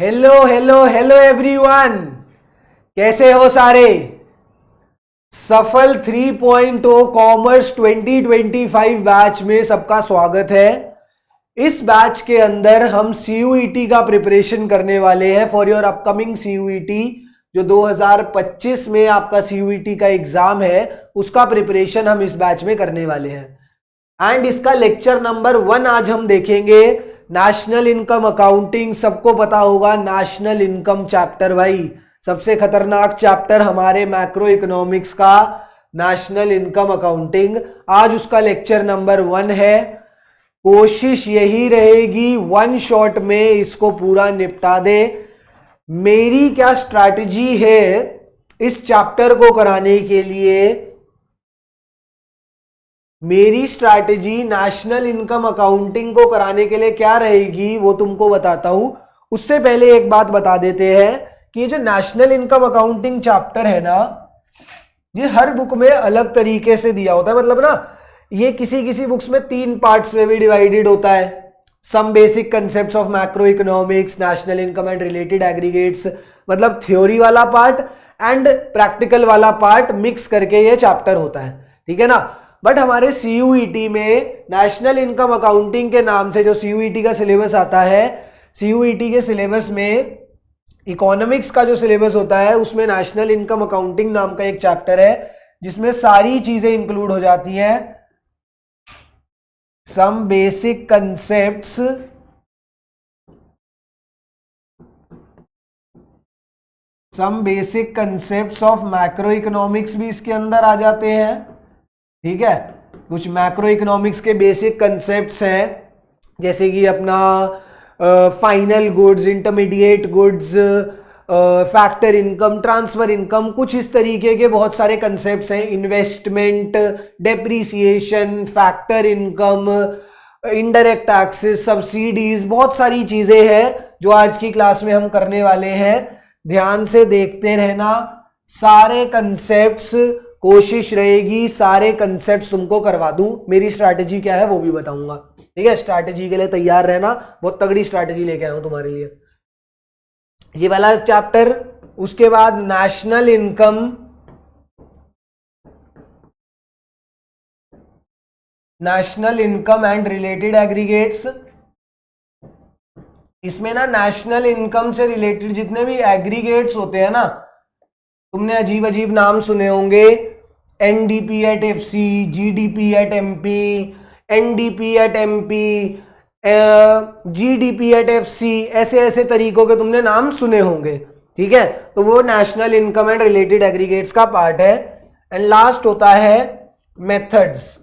Hello hello hello everyone. कैसे हो सारे। सफल 3.0 कॉमर्स 2025 बैच में सबका स्वागत है। इस बैच के अंदर हम सीयूईटी का प्रिपरेशन करने वाले हैं फॉर योर अपकमिंग सीयूईटी। जो 2025 में आपका सीयूईटी का एग्जाम है उसका प्रिपरेशन हम इस बैच में करने वाले हैं। एंड इसका लेक्चर नंबर 1 आज हम देखेंगे। नेशनल इनकम अकाउंटिंग, सबको पता होगा नेशनल इनकम चैप्टर, भाई सबसे खतरनाक चैप्टर हमारे मैक्रो इकोनॉमिक्स का नेशनल इनकम अकाउंटिंग। आज उसका लेक्चर नंबर 1 है। कोशिश यही रहेगी वन शॉट में इसको पूरा निपटा दे। मेरी क्या स्ट्रैटेजी है इस चैप्टर को कराने के लिए। मेरी स्ट्रैटेजी नेशनल इनकम अकाउंटिंग को कराने के लिए क्या रहेगी वो तुमको बताता हूं। उससे पहले एक बात बता देते हैं कि ये जो नेशनल इनकम अकाउंटिंग चैप्टर है ना, ये हर बुक में अलग तरीके से दिया होता है। मतलब ना, ये किसी किसी बुक्स में 3 पार्ट्स में भी डिवाइडेड होता है। Some basic concepts of macroeconomics, national income and related aggregates, मतलब थ्योरी वाला पार्ट एंड प्रैक्टिकल वाला पार्ट मिक्स करके ये चैप्टर होता है, ठीक है ना। बट हमारे सीयूईटी में नेशनल इनकम अकाउंटिंग के नाम से जो सीयूईटी का सिलेबस आता है, सीयूईटी के सिलेबस में इकोनॉमिक्स का जो सिलेबस होता है उसमें नेशनल इनकम अकाउंटिंग नाम का एक चैप्टर है जिसमें सारी चीजें इंक्लूड हो जाती हैं। Some basic concepts, some basic concepts of macroeconomics भी इसके अंदर आ जाते हैं, ठीक है। कुछ मैक्रो इकोनॉमिक्स के बेसिक कंसेप्ट्स हैं जैसे कि अपना final goods, intermediate goods, factor income, transfer income, कुछ इस तरीके के बहुत सारे कंसेप्ट्स हैं। Investment, depreciation, factor income, indirect taxes, subsidies, बहुत सारी चीजें हैं जो आज की क्लास में हम करने वाले हैं। ध्यान से देखते रहना सारे कंसेप्ट्स। कोशिश रहेगी सारे कंसेप्ट्स तुमको करवा दूं। मेरी स्ट्रैटेजी क्या है वो भी बताऊंगा, ठीक है। स्ट्रैटेजी के लिए तैयार रहना, बहुत तगड़ी स्ट्रैटेजी लेके आया हूं तुम्हारे लिए। ये वाला चैप्टर, उसके बाद national income, national income and related aggregates. इसमें ना नेशनल इनकम से रिलेटेड जितने भी एग्रीगेट्स होते हैं ना, तुमने अजीब अजीब नाम सुने होंगे। NDP at FC, GDP at MP, NDP at MP, GDP at FC, ऐसे ऐसे तरीकों के तुमने नाम सुने होंगे, ठीक है। तो वो national income and related aggregates का पार्ट है। एंड लास्ट होता है मेथड्स।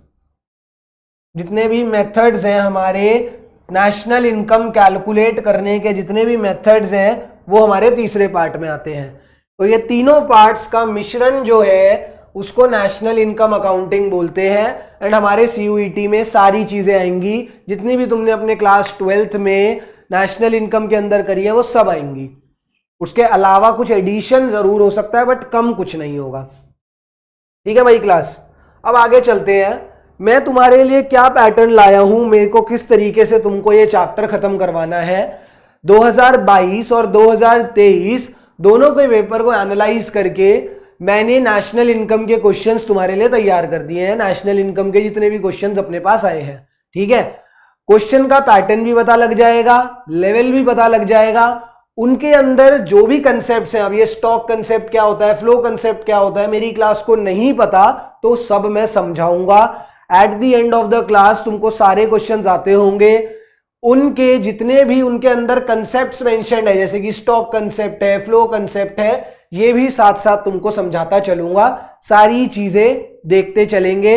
जितने भी मेथड्स हैं हमारे नेशनल इनकम कैलकुलेट करने के, जितने भी मेथड्स हैं वो हमारे तीसरे पार्ट में आते हैं। तो ये तीनों पार्ट्स का मिश्रण जो है उसको नेशनल इनकम अकाउंटिंग बोलते हैं। एंड हमारे सीयूईटी में सारी चीजें आएंगी, जितनी भी तुमने अपने क्लास 12th में नेशनल इनकम के अंदर करी है वो सब आएंगी। उसके अलावा कुछ एडिशन जरूर हो सकता है बट कम कुछ नहीं होगा, ठीक है भाई क्लास। अब आगे चलते हैं। मैं तुम्हारे लिए क्या पैटर्न लाया हूं, मेरे को किस तरीके से तुमको ये चैप्टर खत्म करवाना है। 2022 और 2023 दोनों के पेपर को एनालाइज करके मैंने नेशनल इनकम के क्वेश्चंस तुम्हारे लिए तैयार कर दिए हैं। नेशनल इनकम के जितने भी क्वेश्चंस अपने पास आए हैं, ठीक है। क्वेश्चन का पैटर्न भी पता लग जाएगा, लेवल भी पता लग जाएगा, उनके अंदर जो भी कंसेप्ट्स हैं। अब ये स्टॉक कंसेप्ट क्या होता है, फ्लो कंसेप्ट क्या होता है, मेरी क्लास को नहीं पता तो सब मैं समझाऊंगा। At the end of the class तुमको सारे क्वेश्चंस आते होंगे, उनके जितने भी उनके अंदर कंसेप्ट्स मेंशन्ड है, जैसे कि स्टॉक कंसेप्ट है, फ्लो कंसेप्ट है, ये भी साथ साथ तुमको समझाता चलूंगा। सारी चीजें देखते चलेंगे,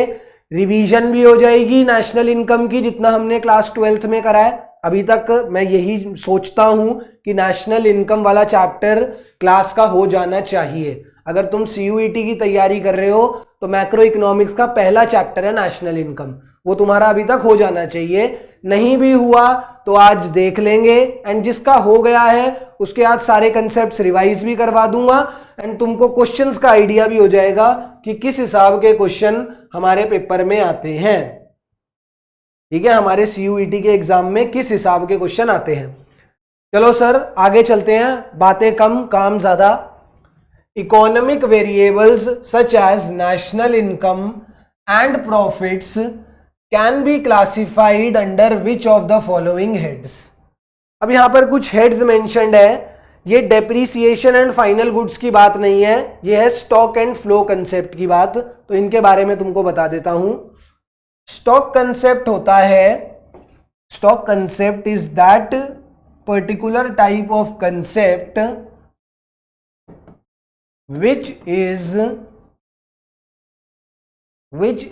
रिवीजन भी हो जाएगी नेशनल इनकम की जितना हमने क्लास 12th में करा है। अभी तक मैं यही सोचता हूं कि नेशनल इनकम वाला चैप्टर क्लास का हो जाना चाहिए। अगर तुम सीयूईटी की तैयारी कर रहे हो तो मैक्रो इकोनॉमिक्स का पहला चैप्टर है नेशनल इनकम, वो तुम्हारा अभी तक हो जाना चाहिए। नहीं भी हुआ तो आज देख लेंगे। एंड जिसका हो गया है उसके आज सारे कंसेप्ट्स रिवाइज भी करवा दूंगा। एंड तुमको क्वेश्चंस का आइडिया भी हो जाएगा कि किस हिसाब के क्वेश्चन हमारे पेपर में आते हैं, ठीक है। हमारे सीयूईटी के एग्जाम में किस हिसाब के क्वेश्चन आते हैं। चलो सर आगे चलते हैं, बातें कम काम ज्यादा। Economic variables such as national income and profits can be classified under which of the following heads. अब यहां पर कुछ हेड्स मेंशन्ड है। ये डेप्रीसिएशन एंड फाइनल गुड्स की बात नहीं है, ये है स्टॉक एंड फ्लो कंसेप्ट की बात। तो इनके बारे में तुमको बता देता हूं। स्टॉक कंसेप्ट होता है, stock concept is that particular type of concept which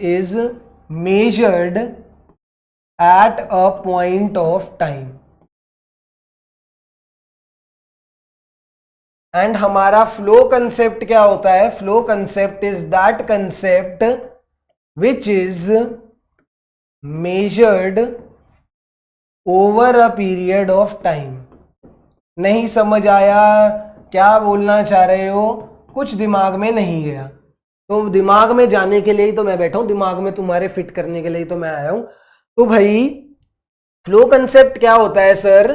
is measured at a point of time। And हमारा फ्लो कंसेप्ट क्या होता है? Flow concept is that concept which is measured over a period of time. नहीं समझ आया क्या बोलना चाह रहे हो? कुछ दिमाग में नहीं गया तो दिमाग में जाने के लिए ही तो मैं बैठा हूं, दिमाग में तुम्हारे फिट करने के लिए ही तो मैं आया हूं। तो भाई फ्लो कंसेप्ट क्या होता है सर?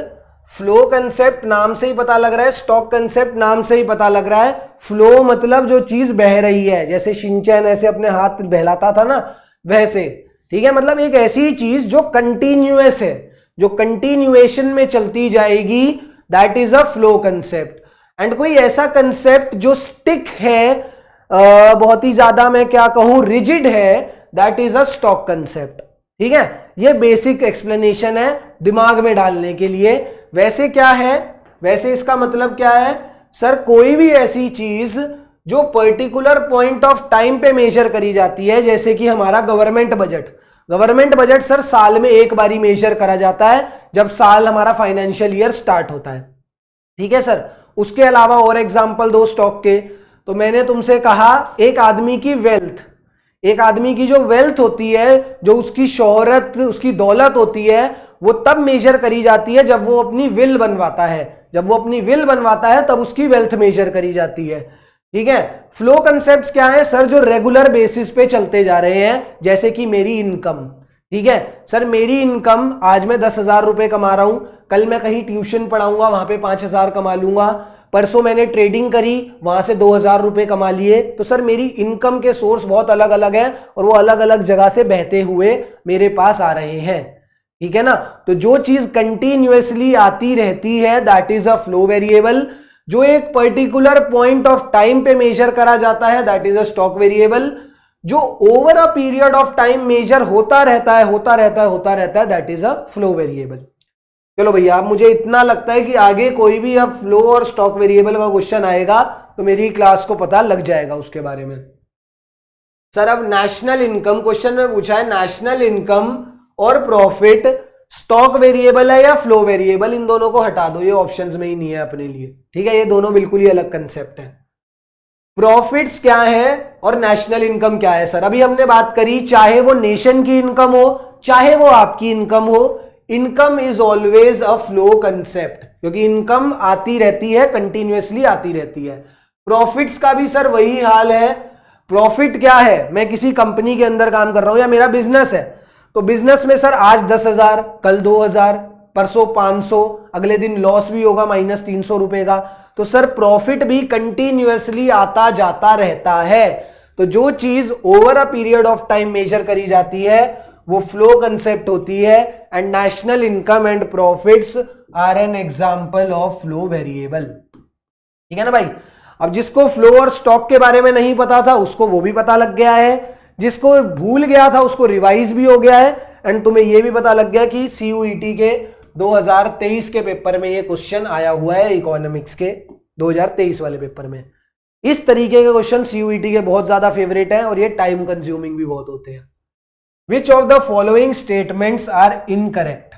फ्लो कंसेप्ट नाम से ही पता लग रहा है, स्टॉक कंसेप्ट नाम से ही पता लग रहा है। फ्लो मतलब जो चीज बह रही है, जैसे शिनचैन ऐसे अपने हाथ बहलाता था ना वैसे, ठीक है। मतलब एक ऐसी चीज जो कंटिन्यूअस है, जो कंटिन्यूएशन में चलती जाएगी, that is a flow concept. And कोई ऐसा कंसेप्ट जो स्टिक है, बहुत ही ज्यादा मैं क्या कहूं रिजिड है, that is a stock concept. ठीक है, ये बेसिक एक्सप्लेनेशन है दिमाग में डालने के लिए। वैसे क्या है, वैसे इसका मतलब क्या है सर? कोई भी ऐसी चीज जो पर्टिकुलर पॉइंट ऑफ टाइम पे मेजर करी जाती है, जैसे कि हमारा government budget. Government budget sir साल में एक बारी मेजर करा जाता है, जब साल हमारा फाइनेंशियल ईयर स्टार्ट होता है। ठीक है सर। उसके अलावा और एग्जांपल दो स्टॉक के। तो मैंने तुमसे कहा एक आदमी की वेल्थ, एक आदमी की जो वेल्थ होती है, जो उसकी शोहरत, उसकी दौलत होती है, वो तब मेजर करी जाती है जब वो अपनी विल बनवाता है। जब वो अपनी विल बनवाता है तब उसकी वेल्थ मेजर करी जाती है। ठीक है। फ्लो कंसेप्ट्स क्या है सर? जो रेगुलर बेसिस पे चलते जा रहे हैं, जैसे कि मेरी इनकम। ठीक है सर, मेरी इनकम आज मैं 10,000 रुपए कमा रहा हूं, कल मैं कहीं ट्यूशन पढ़ाऊंगा वहां पे 5,000 कमा लूंगा, परसों मैंने ट्रेडिंग करी वहां से 2,000 रुपए कमा लिए। तो सर मेरी इनकम के सोर्स बहुत अलग अलग हैं और वो अलग अलग जगह से बहते हुए मेरे पास आ रहे हैं। ठीक है ना। तो जो चीज कंटिन्यूअसली आती रहती है, that is a flow variable. जो एक पर्टिकुलर पॉइंट ऑफ टाइम पे मेजर करा जाता है, that is a stock variable. जो over a period of time measure होता रहता है, that is a flow variable. चलो भैया, अब मुझे इतना लगता है कि आगे कोई भी अब फ्लो और स्टॉक वेरिएबल का क्वेश्चन आएगा तो मेरी क्लास को पता लग जाएगा उसके बारे में। सर अब नेशनल इनकम क्वेश्चन में पूछा है, नेशनल इनकम और प्रॉफिट स्टॉक वेरिएबल है या फ्लो वेरिएबल? इन दोनों को हटा दो, ये ऑप्शंस में ही नहीं है अपने लिए। ठीक है, ये दोनों बिल्कुल ही अलग कंसेप्ट है। प्रॉफिट्स क्या है और नेशनल इनकम क्या है सर? अभी हमने बात करी, चाहे वो नेशन की इनकम हो चाहे वो आपकी इनकम हो, income is always a flow concept, क्योंकि इनकम आती रहती है, कंटिन्यूअसली आती रहती है। प्रॉफिट्स का भी सर वही हाल है। प्रॉफिट क्या है? मैं किसी कंपनी के अंदर काम कर रहा हूं या मेरा बिजनेस है, तो बिजनेस में सर आज 10,000, कल 2,000, परसों 500, अगले दिन लॉस भी होगा -300 रुपए का। तो सर प्रॉफिट भी कंटिन्यूअसली आता जाता रहता है। तो जो चीज over a period of time measure करी जाती है वो फ्लो कंसेप्ट होती है। And national income and profits are an example of flow variable. ठीक है ना भाई। अब जिसको फ्लो और स्टॉक के बारे में नहीं पता था उसको वो भी पता लग गया है, जिसको भूल गया था उसको रिवाइज भी हो गया है। एंड तुम्हें यह भी पता लग गया कि सीयूईटी के 2023 के पेपर में ये क्वेश्चन आया हुआ है, इकोनॉमिक्स के 2023 वाले पेपर में। इस तरीके के क्वेश्चन सीयूईटी के बहुत ज्यादा फेवरेट हैं और ये टाइम कंज्यूमिंग भी बहुत होते हैं। Which of the following statements are incorrect?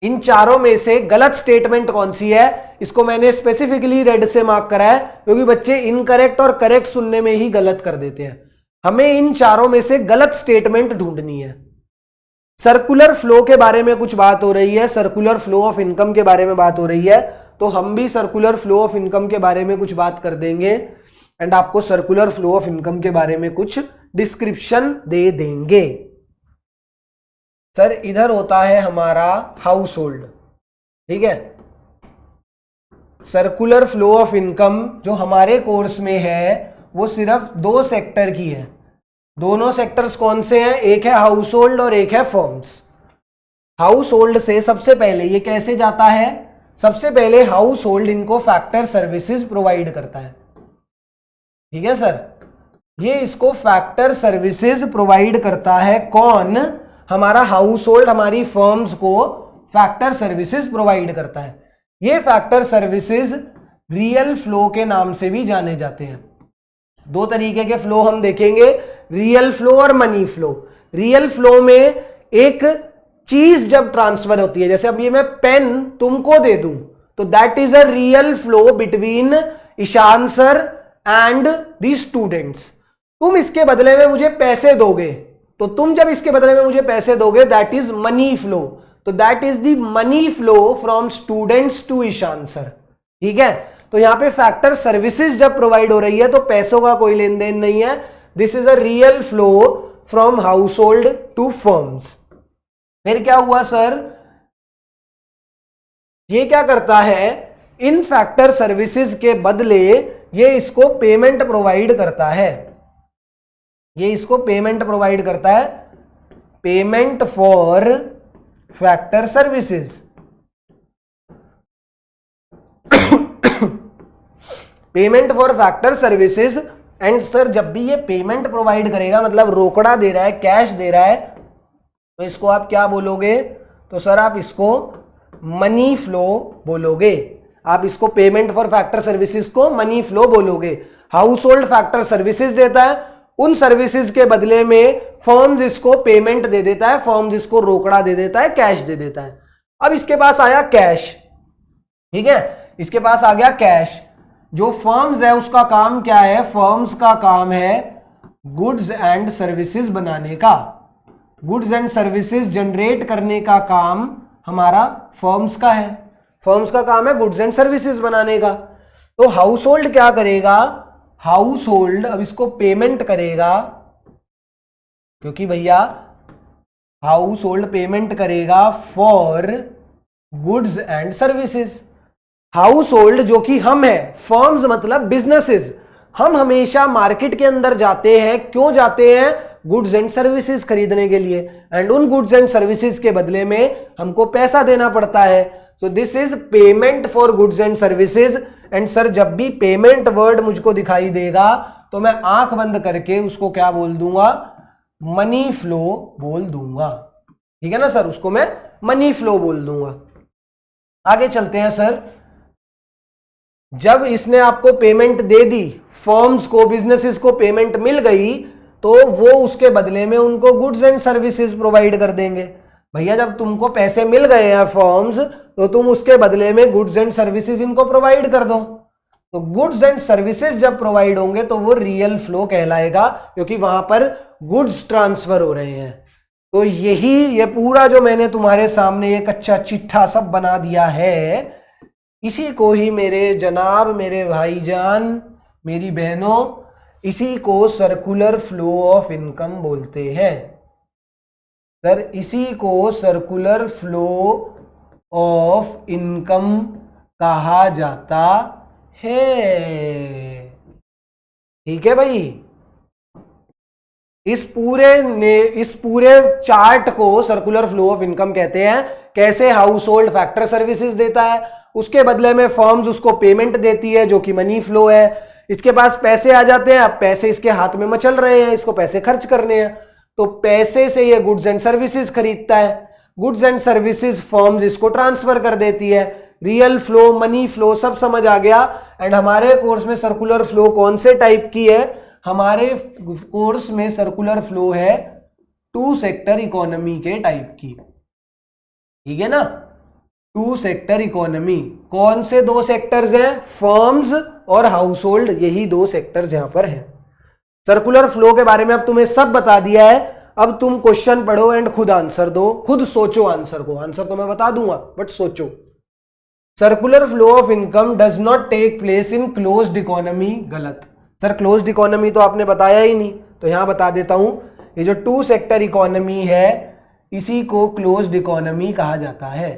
इन चारों में से गलत स्टेटमेंट कौन सी है? इसको मैंने स्पेसिफिकली रेड से मार्क करा है क्योंकि बच्चे इनकरेक्ट और करेक्ट सुनने में ही गलत कर देते हैं। हमें इन चारों में से गलत स्टेटमेंट ढूंढनी है। सर्कुलर फ्लो के बारे में कुछ बात हो रही है, सर्कुलर फ्लो ऑफ इनकम के बारे में बात हो रही है, तो हम भी सर्कुलर फ्लो ऑफ इनकम के बारे में कुछ बात कर देंगे एंड आपको सर्कुलर फ्लो ऑफ इनकम के बारे में कुछ डिस्क्रिप्शन दे देंगे। सर इधर होता है हमारा हाउस होल्ड, ठीक है। सर्कुलर फ्लो ऑफ इनकम जो हमारे कोर्स में है वो सिर्फ 2 सेक्टर की है। दोनों सेक्टर्स कौन से हैं? एक है हाउस होल्ड और एक है फर्म्स। हाउस होल्ड से सबसे पहले ये कैसे जाता है? सबसे पहले हाउस होल्ड इनको फैक्टर सर्विसेज प्रोवाइड करता है। ठीक है सर, ये इसको फैक्टर सर्विसेज प्रोवाइड करता है। कौन? हमारा हाउस होल्ड हमारी फर्म्स को फैक्टर सर्विसेज प्रोवाइड करता है। ये फैक्टर सर्विसेज रियल फ्लो के नाम से भी जाने जाते हैं। 2 तरीके के फ्लो हम देखेंगे, रियल फ्लो और मनी फ्लो। रियल फ्लो में एक चीज जब ट्रांसफर होती है, जैसे अब ये मैं पेन तुमको दे दूं तो that is a real flow between Ishan sir and the students. तुम इसके बदले में मुझे पैसे दोगे, तो तुम जब इसके बदले में मुझे पैसे दोगे दैट इज मनी फ्लो। तो that is the money flow from students to Ishan sir. ठीक है, तो यहां पे फैक्टर सर्विसेज जब प्रोवाइड हो रही है तो पैसों का कोई लेन देन नहीं है। This is a real flow from household to firms. फिर क्या हुआ सर? ये क्या करता है? इन फैक्टर सर्विसेज के बदले ये इसको पेमेंट प्रोवाइड करता है। ये इसको पेमेंट प्रोवाइड करता है, payment for factor services. Payment for factor services. And sir जब भी ये पेमेंट प्रोवाइड करेगा, मतलब रोकड़ा दे रहा है, कैश दे रहा है, तो इसको आप क्या बोलोगे? तो सर आप इसको मनी फ्लो बोलोगे। आप इसको पेमेंट फॉर फैक्टर सर्विसेज को मनी फ्लो बोलोगे। हाउस होल्ड फैक्टर सर्विसेज देता है, उन सर्विसेज के बदले में फर्म्स इसको पेमेंट दे देता है, फर्म्स इसको रोकड़ा दे देता है, कैश दे देता है। अब इसके पास आया कैश। ठीक है, इसके पास आ गया कैश। जो फर्म्स है उसका काम क्या है? फर्म्स का काम है गुड्स एंड सर्विसेज बनाने का। गुड्स एंड सर्विसेज जनरेट करने का काम हमारा फर्म्स का है। फर्म्स का काम है गुड्स एंड सर्विसेज बनाने का। तो हाउस होल्ड क्या करेगा? हाउस होल्ड अब इसको पेमेंट करेगा, क्योंकि भैया हाउस होल्ड पेमेंट करेगा for goods and services. House hold जो कि हम है, फर्म्स मतलब बिजनेसेस, हम हमेशा मार्केट के अंदर जाते हैं। क्यों जाते हैं? गुड्स एंड सर्विसेज खरीदने के लिए। एंड उन गुड्स एंड सर्विसेज के बदले में हमको पैसा देना पड़ता है। So this is payment for goods and services. And sir जब भी पेमेंट वर्ड मुझको दिखाई देगा तो मैं आंख बंद करके उसको क्या बोल दूंगा? मनी फ्लो बोल दूंगा। ठीक है ना सर, उसको मैं मनी फ्लो बोल दूंगा। आगे चलते हैं सर। जब इसने आपको पेमेंट दे दी, फर्म्स को, बिजनेसेस को पेमेंट मिल गई, तो वो उसके बदले में उनको गुड्स एंड सर्विसेज प्रोवाइड कर देंगे। भैया जब तुमको पैसे मिल गए हैं फर्म्स, तो तुम उसके बदले में गुड्स एंड सर्विसेज इनको प्रोवाइड कर दो। तो गुड्स एंड सर्विसेज जब प्रोवाइड होंगे तो वो रियल फ्लो कहलाएगा, क्योंकि वहां पर गुड्स ट्रांसफर हो रहे हैं। तो ये पूरा जो मैंने तुम्हारे सामने एक अच्छा चिट्ठा सब बना दिया है, इसी को ही मेरे जनाब, मेरे भाईजान, मेरी बहनों, इसी को सर्कुलर फ्लो ऑफ इनकम बोलते हैं। सर इसी को सर्कुलर फ्लो ऑफ इनकम कहा जाता है। ठीक है भाई, इस पूरे चार्ट को सर्कुलर फ्लो ऑफ इनकम कहते हैं। कैसे हाउस होल्ड फैक्टर सर्विसेज देता है, उसके बदले में फर्म्स उसको पेमेंट देती है जो कि मनी फ्लो है। इसके पास पैसे आ जाते हैं, अब पैसे इसके हाथ में मचल रहे हैं, इसको पैसे खर्च करने हैं, तो पैसे से ये गुड्स एंड सर्विसेज खरीदता है। गुड्स एंड सर्विसेज फर्म्स इसको ट्रांसफर कर देती है। रियल फ्लो, मनी फ्लो सब समझ आ गया। एंड हमारे कोर्स में सर्कुलर फ्लो कौन से टाइप की है? हमारे कोर्स में सर्कुलर फ्लो है 2 सेक्टर इकोनॉमी के टाइप की। ठीक है ना, 2 सेक्टर इकोनॉमी। कौन से 2 सेक्टर्स हैं? फर्म्स और हाउस होल्ड, यही 2 सेक्टर्स यहां पर हैं। सर्कुलर फ्लो के बारे में अब तुम्हें सब बता दिया है। अब तुम क्वेश्चन पढ़ो एंड खुद आंसर दो, खुद सोचो आंसर को। आंसर तो मैं बता दूंगा बट सोचो। Circular flow of income does not take place in closed economy. गलत सर, क्लोज्ड इकोनॉमी तो आपने बताया ही नहीं, तो यहां बता देता हूं। ये जो 2 सेक्टर इकोनॉमी है, इसी को क्लोज्ड इकोनॉमी कहा जाता है।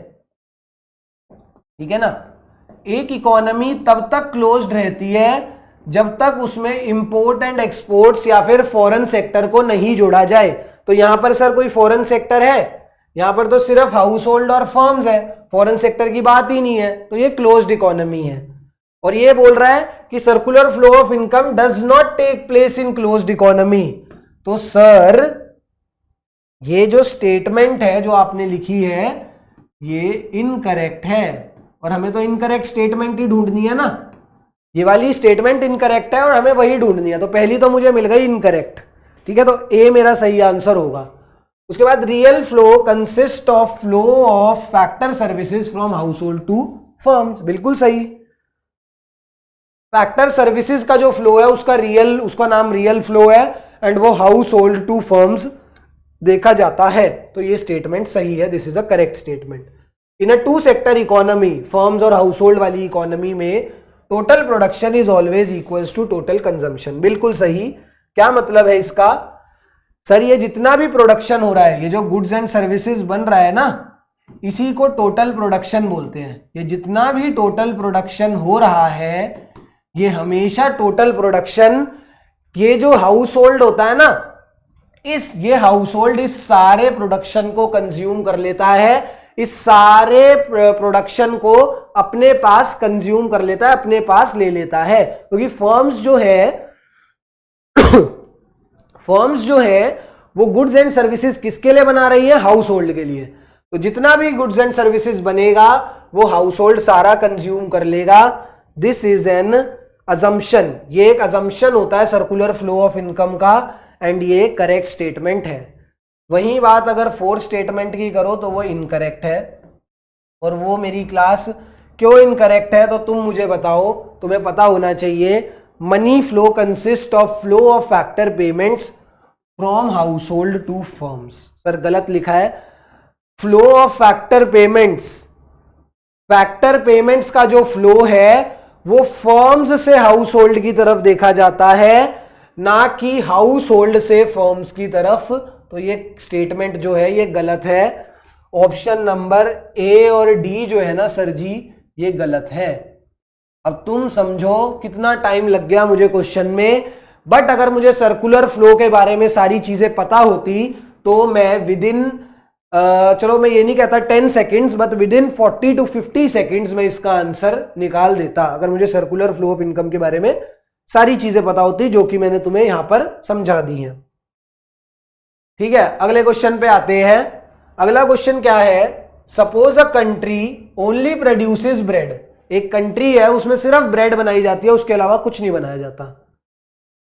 ठीक है ना। एक इकोनॉमी तब तक क्लोज्ड रहती है जब तक उसमें इंपोर्ट एंड एक्सपोर्ट्स या फिर फॉरेन सेक्टर को नहीं जोड़ा जाए। तो यहां पर सर कोई फॉरेन सेक्टर है? यहां पर तो सिर्फ हाउस होल्ड और फर्म्स है, फॉरेन सेक्टर की बात ही नहीं है, तो ये क्लोज्ड इकोनॉमी है। और ये बोल रहा है कि circular flow of income does not take place in closed economy. तो सर ये जो स्टेटमेंट है जो आपने लिखी है ये इनकरेक्ट है, और हमें तो इनकरेक्ट स्टेटमेंट ही ढूंढनी है ना। ये वाली स्टेटमेंट इनकरेक्ट है और हमें वही ढूंढनी है, तो पहली तो मुझे मिल गई इनकरेक्ट। ठीक है, तो ए मेरा सही आंसर होगा। उसके बाद real flow consist of flow of factor services from household to firms, बिल्कुल सही। फैक्टर सर्विसेज का जो फ्लो है उसका नाम रियल फ्लो है, एंड वो हाउस होल्ड टू फर्म्स देखा जाता है। तो ये स्टेटमेंट सही है, this is a correct statement. In a two sector economy, firms और हाउस होल्ड वाली इकोनॉमी में total production is always equals to total consumption, बिल्कुल सही। क्या मतलब है इसका? सर ये जितना भी प्रोडक्शन हो रहा है, ये जो गुड्स एंड सर्विसेज बन रहा है ना, इसी को टोटल प्रोडक्शन बोलते हैं। ये जितना भी टोटल प्रोडक्शन हो रहा है ये हमेशा टोटल प्रोडक्शन, ये जो हाउस होल्ड होता है ना, ये हाउस होल्ड इस सारे प्रोडक्शन को कंज्यूम कर लेता है, इस सारे प्रोडक्शन को अपने पास कंज्यूम कर लेता है, अपने पास ले लेता है। क्योंकि फर्म्स जो है वो गुड्स एंड सर्विसेज किसके लिए बना रही है? हाउस होल्ड के लिए। तो जितना भी गुड्स एंड सर्विसेज बनेगा वो हाउस होल्ड सारा कंज्यूम कर लेगा। दिस इज एन अजम्पशन, ये एक अजम्पशन होता है सर्कुलर फ्लो ऑफ इनकम का, एंड ये करेक्ट स्टेटमेंट है। वही बात अगर फोर्थ स्टेटमेंट की करो तो वो इनकरेक्ट है, और वो मेरी क्लास क्यों इनकरेक्ट है तो तुम मुझे बताओ, तुम्हें पता होना चाहिए। Money flow consist of flow of factor payments from household to firms. Sir गलत लिखा है, flow of factor payments. Factor payments का जो फ्लो है वो फर्म्स से हाउस होल्ड की तरफ देखा जाता है, ना कि हाउस होल्ड से फर्म्स की तरफ। तो ये स्टेटमेंट जो है ये गलत है। ऑप्शन नंबर ए और डी जो है ना सर जी, ये गलत है। अब तुम समझो कितना टाइम लग गया मुझे क्वेश्चन में, बट अगर मुझे सर्कुलर फ्लो के बारे में सारी चीजें पता होती तो मैं विद इन चलो मैं ये नहीं कहता 10 seconds, but with in 40 to 50 seconds में इसका आंसर निकाल देता, अगर मुझे सर्कुलर फ्लो ऑफ इनकम के बारे में सारी चीजें पता होती जो कि मैंने तुम्हें यहां पर समझा दी हैं। ठीक है, अगले क्वेश्चन पे आते हैं। अगला क्वेश्चन क्या है? Suppose a country only produces bread. एक कंट्री है उसमें सिर्फ ब्रेड बनाई जाती है, उसके अलावा कुछ नहीं बनाया जाता।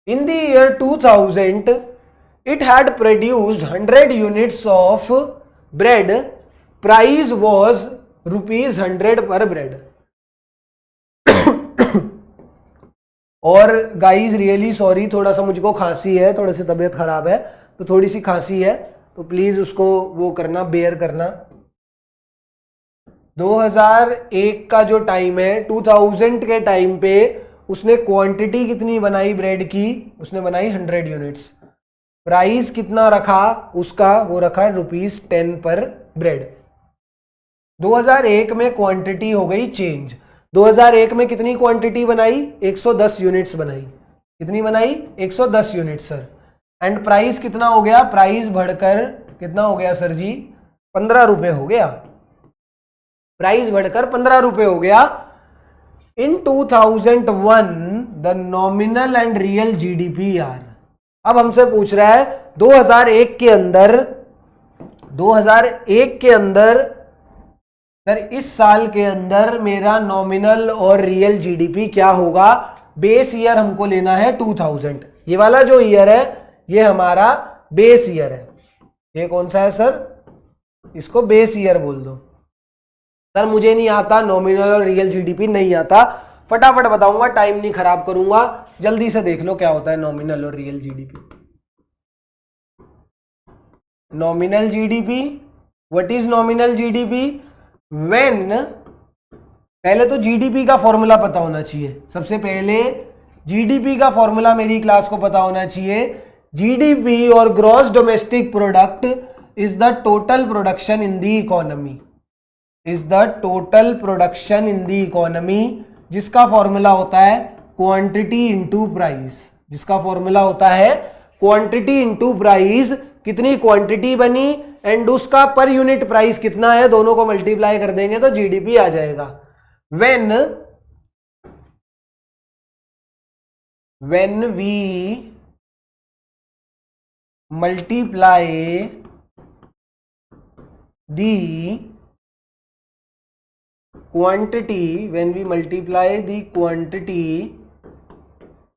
In the year 2000 it had produced 100 units of bread, price was ₹100 पर ब्रेड। और गाइज रियली सॉरी, थोड़ा सा मुझको खांसी है, थोड़ा सी तबीयत खराब है, तो थोड़ी सी खांसी है, तो प्लीज उसको वो करना, बेयर करना। 2001 का जो टाइम है, 2000 के टाइम पे उसने क्वांटिटी कितनी बनाई ब्रेड की? उसने बनाई 100 यूनिट्स। प्राइस कितना रखा उसका? वो रखा ₹10 पर ब्रेड। 2001 में क्वांटिटी हो गई चेंज। 2001 में कितनी क्वांटिटी बनाई? 110 यूनिट्स बनाई। कितनी बनाई? 110 यूनिट्स सर। एंड प्राइस कितना हो गया? प्राइस बढ़कर कितना हो गया सर जी? 15 रुपए हो गया। प्राइस बढ़कर 15 रुपए हो गया। In 2001 the nominal and real GDP are. अब हमसे पूछ रहा है 2001 के अंदर सर इस साल के अंदर मेरा नॉमिनल और रियल जीडीपी क्या होगा? बेस ईयर हमको लेना है 2000। ये वाला जो ईयर है ये हमारा बेस ईयर है। ये कौन सा है सर? इसको बेस ईयर बोल दो। सर मुझे नहीं आता, नॉमिनल और रियल जीडीपी नहीं आता। फटाफट बताऊंगा, टाइम नहीं खराब करूंगा, जल्दी से देख लो क्या होता है नॉमिनल और real GDP. Nominal GDP, what is nominal GDP? When, पहले तो जीडीपी का फॉर्मूला पता होना चाहिए। सबसे पहले जीडीपी का फॉर्मूला मेरी क्लास को पता होना चाहिए। जीडीपी और gross domestic product is the total production in the economy. Is the total production in the economy, जिसका फॉर्मूला होता है क्वांटिटी इनटू प्राइस, जिसका फॉर्मूला होता है क्वांटिटी इनटू प्राइस, कितनी क्वांटिटी बनी एंड उसका पर यूनिट प्राइस कितना है, दोनों को मल्टीप्लाई कर देंगे तो जीडीपी आ जाएगा। when we multiply the quantity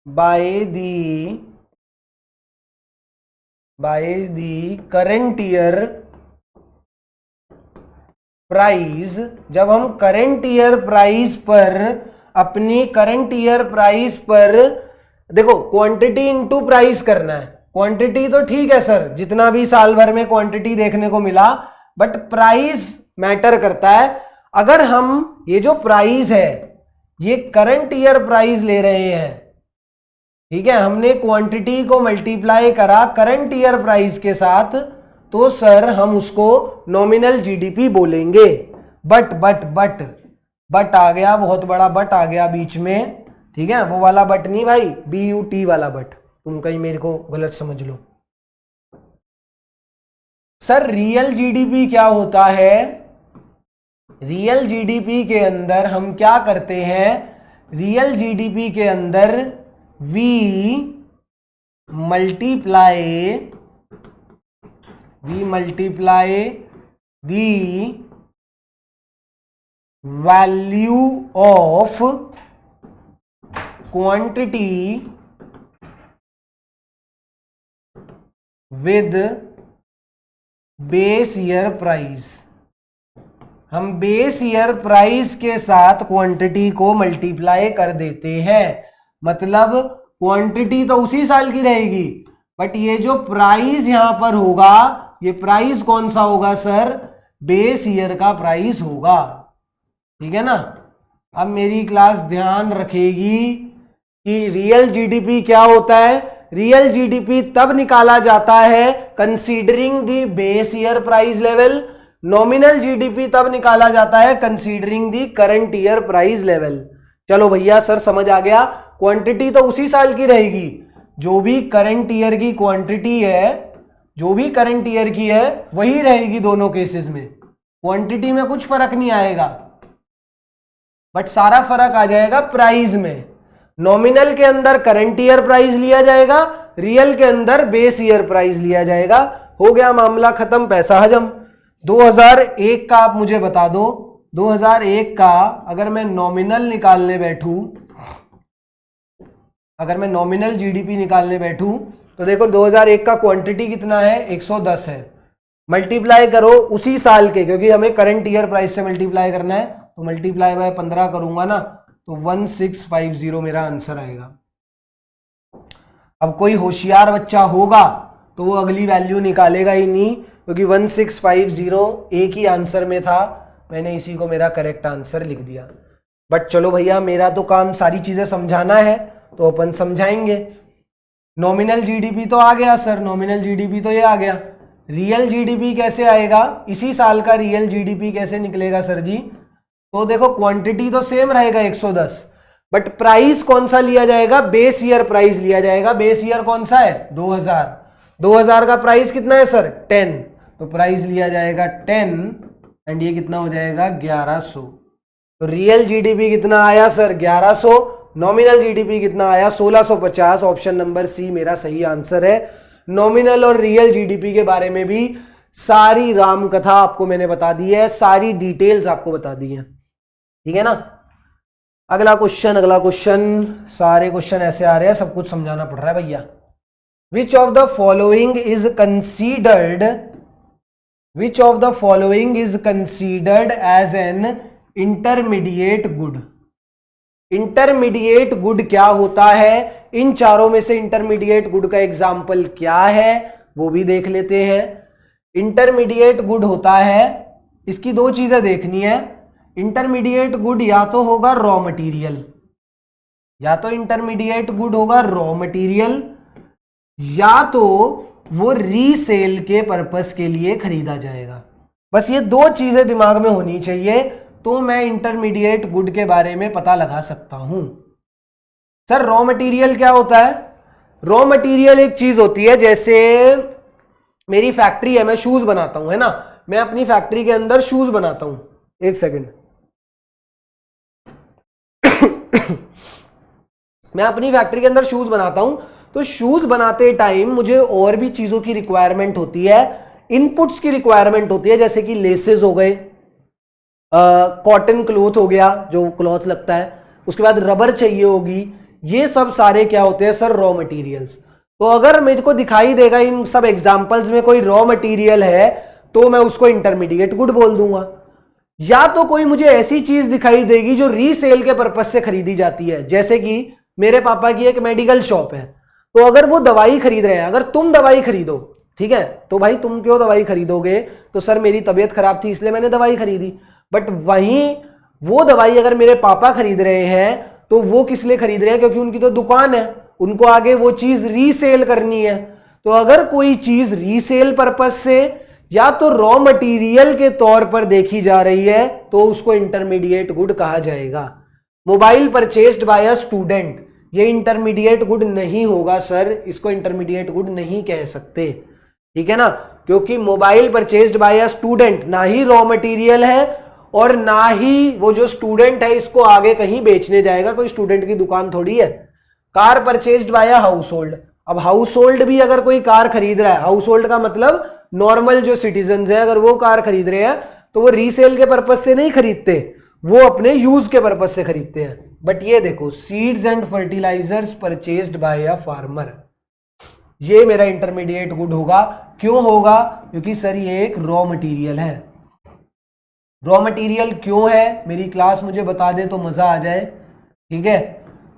by the current year price, जब हम करंट ईयर प्राइस पर, अपनी करंट ईयर प्राइस पर, देखो क्वांटिटी इनटू प्राइस करना है। क्वांटिटी तो ठीक है सर, जितना भी साल भर में क्वांटिटी देखने को मिला, बट प्राइस मैटर करता है। अगर हम ये जो प्राइस है ये करंट ईयर प्राइस ले रहे हैं, ठीक है, हमने क्वांटिटी को मल्टीप्लाई करा करंट ईयर प्राइस के साथ, तो सर हम उसको नॉमिनल जीडीपी बोलेंगे। बट आ गया, बहुत बड़ा बट आ गया बीच में, ठीक है, वो वाला बट नहीं भाई, BUT वाला बट, तुम कहीं मेरे को गलत समझ लो। सर रियल जीडीपी क्या होता है? रियल जीडीपी के अंदर हम क्या करते हैं? रियल जीडीपी के अंदर we multiply the value of quantity with base year price. हम बेस ईयर प्राइस के साथ क्वांटिटी को मल्टीप्लाई कर देते हैं, मतलब क्वांटिटी तो उसी साल की रहेगी, बट ये जो प्राइस यहां पर होगा, ये प्राइस कौन सा होगा सर? बेस ईयर का प्राइस होगा, ठीक है ना। अब मेरी क्लास ध्यान रखेगी कि रियल जीडीपी क्या होता है। रियल जीडीपी तब निकाला जाता है considering the base year price level. Nominal GDP तब निकाला जाता है considering the current year price level. चलो भैया सर समझ आ गया, क्वांटिटी तो उसी साल की रहेगी, जो भी करंट ईयर की क्वांटिटी है, जो भी करंट ईयर की है वही रहेगी दोनों केसेस में। क्वांटिटी में कुछ फर्क नहीं आएगा, बट सारा फर्क आ जाएगा प्राइस में। नॉमिनल के अंदर करंट ईयर प्राइस लिया जाएगा, रियल के अंदर बेस ईयर प्राइस लिया जाएगा। हो गया मामला खत्म, पैसा हजम। 2001 का आप मुझे बता दो, 2001 का अगर मैं नॉमिनल निकालने बैठूं, अगर मैं नॉमिनल जीडीपी निकालने बैठूं, तो देखो 2001 का क्वांटिटी कितना है? 110 है। मल्टीप्लाई करो उसी साल के, क्योंकि हमें करंट ईयर प्राइस से मल्टीप्लाई करना है, तो मल्टीप्लाई बाय 15 करूंगा ना, तो 1650 मेरा आंसर आएगा। अब कोई होशियार बच्चा होगा तो वो अगली वैल्यू निकालेगा ही नहीं, क्योंकि 1650 एक ही आंसर में था, मैंने इसी को मेरा करेक्ट आंसर लिख दिया। बट चलो भैया, मेरा तो काम सारी चीजें समझाना है, तो अपन समझाएंगे। नॉमिनल जीडीपी तो आ गया सर, नॉमिनल जीडीपी तो ये आ गया। रियल जीडीपी कैसे आएगा? इसी साल का रियल जीडीपी कैसे निकलेगा सर जी? तो देखो क्वांटिटी तो सेम रहेगा 110, बट प्राइस कौन सा लिया जाएगा? बेस ईयर प्राइस लिया जाएगा। बेस ईयर कौन सा है? 2000। 2000 का प्राइस कितना है सर? 10, तो प्राइस लिया जाएगा 10 एंड ये कितना हो जाएगा? 1100। तो रियल जीडीपी कितना आया सर? 1100। नॉमिनल जीडीपी कितना आया? 1650। ऑप्शन नंबर सी मेरा सही आंसर है। नॉमिनल और रियल जीडीपी के बारे में भी सारी राम कथा आपको मैंने बता दी है, सारी डिटेल्स आपको बता दी है, ठीक है ना। अगला क्वेश्चन, सारे क्वेश्चन ऐसे आ रहे हैं, सब कुछ समझाना पड़ रहा है भैया। Which of the following is considered as an intermediate good? Intermediate good क्या होता है? इन चारों में से इंटरमीडिएट गुड का एग्जाम्पल क्या है वो भी देख लेते हैं। इंटरमीडिएट गुड होता है, इसकी दो चीजें देखनी है। इंटरमीडिएट गुड या तो होगा रॉ मटेरियल, या तो इंटरमीडिएट गुड होगा रॉ मटेरियल, या तो वो रीसेल के पर्पस के लिए खरीदा जाएगा। बस ये दो चीजें दिमाग में होनी चाहिए तो मैं इंटरमीडिएट गुड के बारे में पता लगा सकता हूं। सर रॉ मटेरियल क्या होता है? रॉ मटेरियल एक चीज होती है, जैसे मेरी फैक्ट्री है, मैं शूज बनाता हूं, है ना, मैं अपनी फैक्ट्री के अंदर शूज बनाता हूं। एक सेकंड मैं अपनी फैक्ट्री के अंदर शूज बनाता हूं, तो शूज बनाते टाइम मुझे और भी चीजों की रिक्वायरमेंट होती है, इनपुट्स की रिक्वायरमेंट होती है, जैसे कि लेसेस हो गए, कॉटन क्लॉथ हो गया जो क्लॉथ लगता है, उसके बाद रबर चाहिए होगी। ये सब सारे क्या होते हैं सर? Raw materials. तो अगर मेरे को दिखाई देगा इन सब एग्जांपल्स में कोई रॉ मटेरियल है तो मैं उसको इंटरमीडिएट गुड बोल दूंगा। या तो कोई मुझे ऐसी चीज दिखाई देगी जो रीसेल के पर्पज से खरीदी जाती है, जैसे कि मेरे पापा की एक मेडिकल शॉप है, तो अगर वो दवाई खरीद रहे हैं, अगर तुम दवाई खरीदो, ठीक है, तो भाई तुम क्यों दवाई खरीदोगे? तो सर मेरी तबीयत खराब थी इसलिए मैंने दवाई खरीदी। बट वहीं वो दवाई अगर मेरे पापा खरीद रहे हैं तो वो किस लिए खरीद रहे हैं? क्योंकि उनकी तो दुकान है, उनको आगे वो चीज रीसेल करनी है। तो अगर कोई चीज रीसेल पर्पज से या तो रॉ मटेरियल के तौर पर देखी जा रही है तो उसको इंटरमीडिएट गुड कहा जाएगा। Mobile purchased by a student, ये इंटरमीडिएट गुड नहीं होगा सर, इसको इंटरमीडिएट गुड नहीं कह सकते, ठीक है ना, क्योंकि mobile purchased by a student ना ही रॉ मटेरियल है और ना ही वो जो स्टूडेंट है इसको आगे कहीं बेचने जाएगा, कोई स्टूडेंट की दुकान थोड़ी है। Car purchased by a house hold, अब हाउस होल्ड भी अगर कोई कार खरीद रहा है, हाउस होल्ड का मतलब नॉर्मल जो सिटीजन है, अगर वो कार खरीद रहे हैं तो वो रीसेल के पर्पज से नहीं खरीदते, वो अपने यूज के पर्पज से खरीदते हैं। बट ये देखो, seeds and fertilizers purchased by a farmer, ये मेरा इंटरमीडिएट गुड होगा। क्यों होगा? क्योंकि सर ये एक रॉ मटेरियल है। रॉ मटेरियल क्यों है? मेरी क्लास मुझे बता दे तो मजा आ जाए, ठीक है,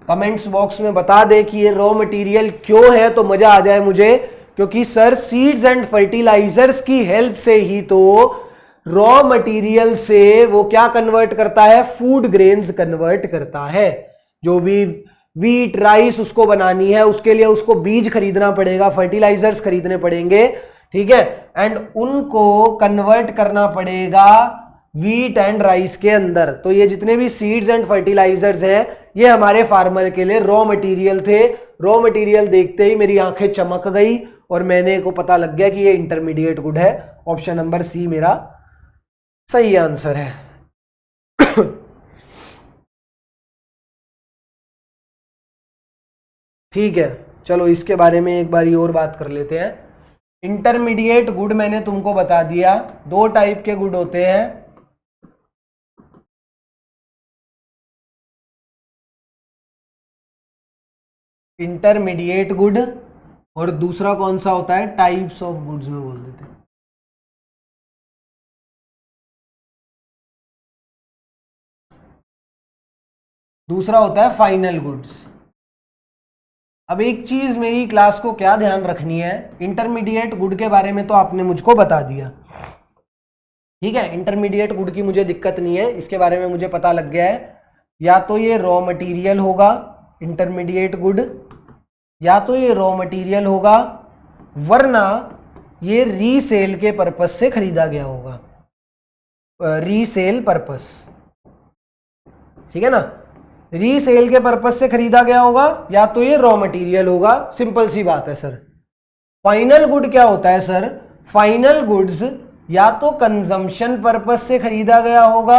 कमेंट्स बॉक्स में बता दे कि ये रॉ मटेरियल क्यों है तो मजा आ जाए मुझे। क्योंकि सर सीड्स एंड फर्टिलाइजर्स की हेल्प से ही तो रॉ मटेरियल से वो क्या कन्वर्ट करता है? फूड ग्रेन्स कन्वर्ट करता है। जो भी वीट राइस उसको बनानी है उसके लिए उसको बीज खरीदना पड़ेगा, फर्टिलाइजर्स खरीदने पड़ेंगे, ठीक है, एंड उनको कन्वर्ट करना पड़ेगा वीट एंड राइस के अंदर। तो ये जितने भी सीड्स एंड फर्टिलाइजर्स हैं ये हमारे फार्मर के लिए रॉ मटेरियल थे। रॉ मटेरियल देखते ही मेरी आंखें चमक गई और मैंने को पता लग गया कि ये इंटरमीडिएट गुड है। ऑप्शन नंबर सी मेरा सही आंसर है। ठीक है, चलो इसके बारे में एक बारी और बात कर लेते हैं। इंटरमीडिएट गुड मैंने तुमको बता दिया, दो टाइप के गुड होते हैं, इंटरमीडिएट गुड, और दूसरा कौन सा होता है? टाइप्स ऑफ गुड्स में बोल देते हैं। दूसरा होता है फाइनल गुड्स। अब एक चीज मेरी क्लास को क्या ध्यान रखनी है, इंटरमीडिएट गुड के बारे में तो आपने मुझको बता दिया, ठीक है, इंटरमीडिएट गुड की मुझे दिक्कत नहीं है, इसके बारे में मुझे पता लग गया है। या तो ये रॉ मटेरियल होगा इंटरमीडिएट गुड, या तो ये रॉ मटेरियल होगा, वरना ये रीसेल के पर्पस से खरीदा गया होगा, रीसेल पर्पस, ठीक है ना, रीसेल के पर्पस से खरीदा गया होगा, या तो ये रॉ मटेरियल होगा। सिंपल सी बात है सर। फाइनल गुड क्या होता है सर? फाइनल गुड्स या तो कंजम्पशन पर्पस से खरीदा गया होगा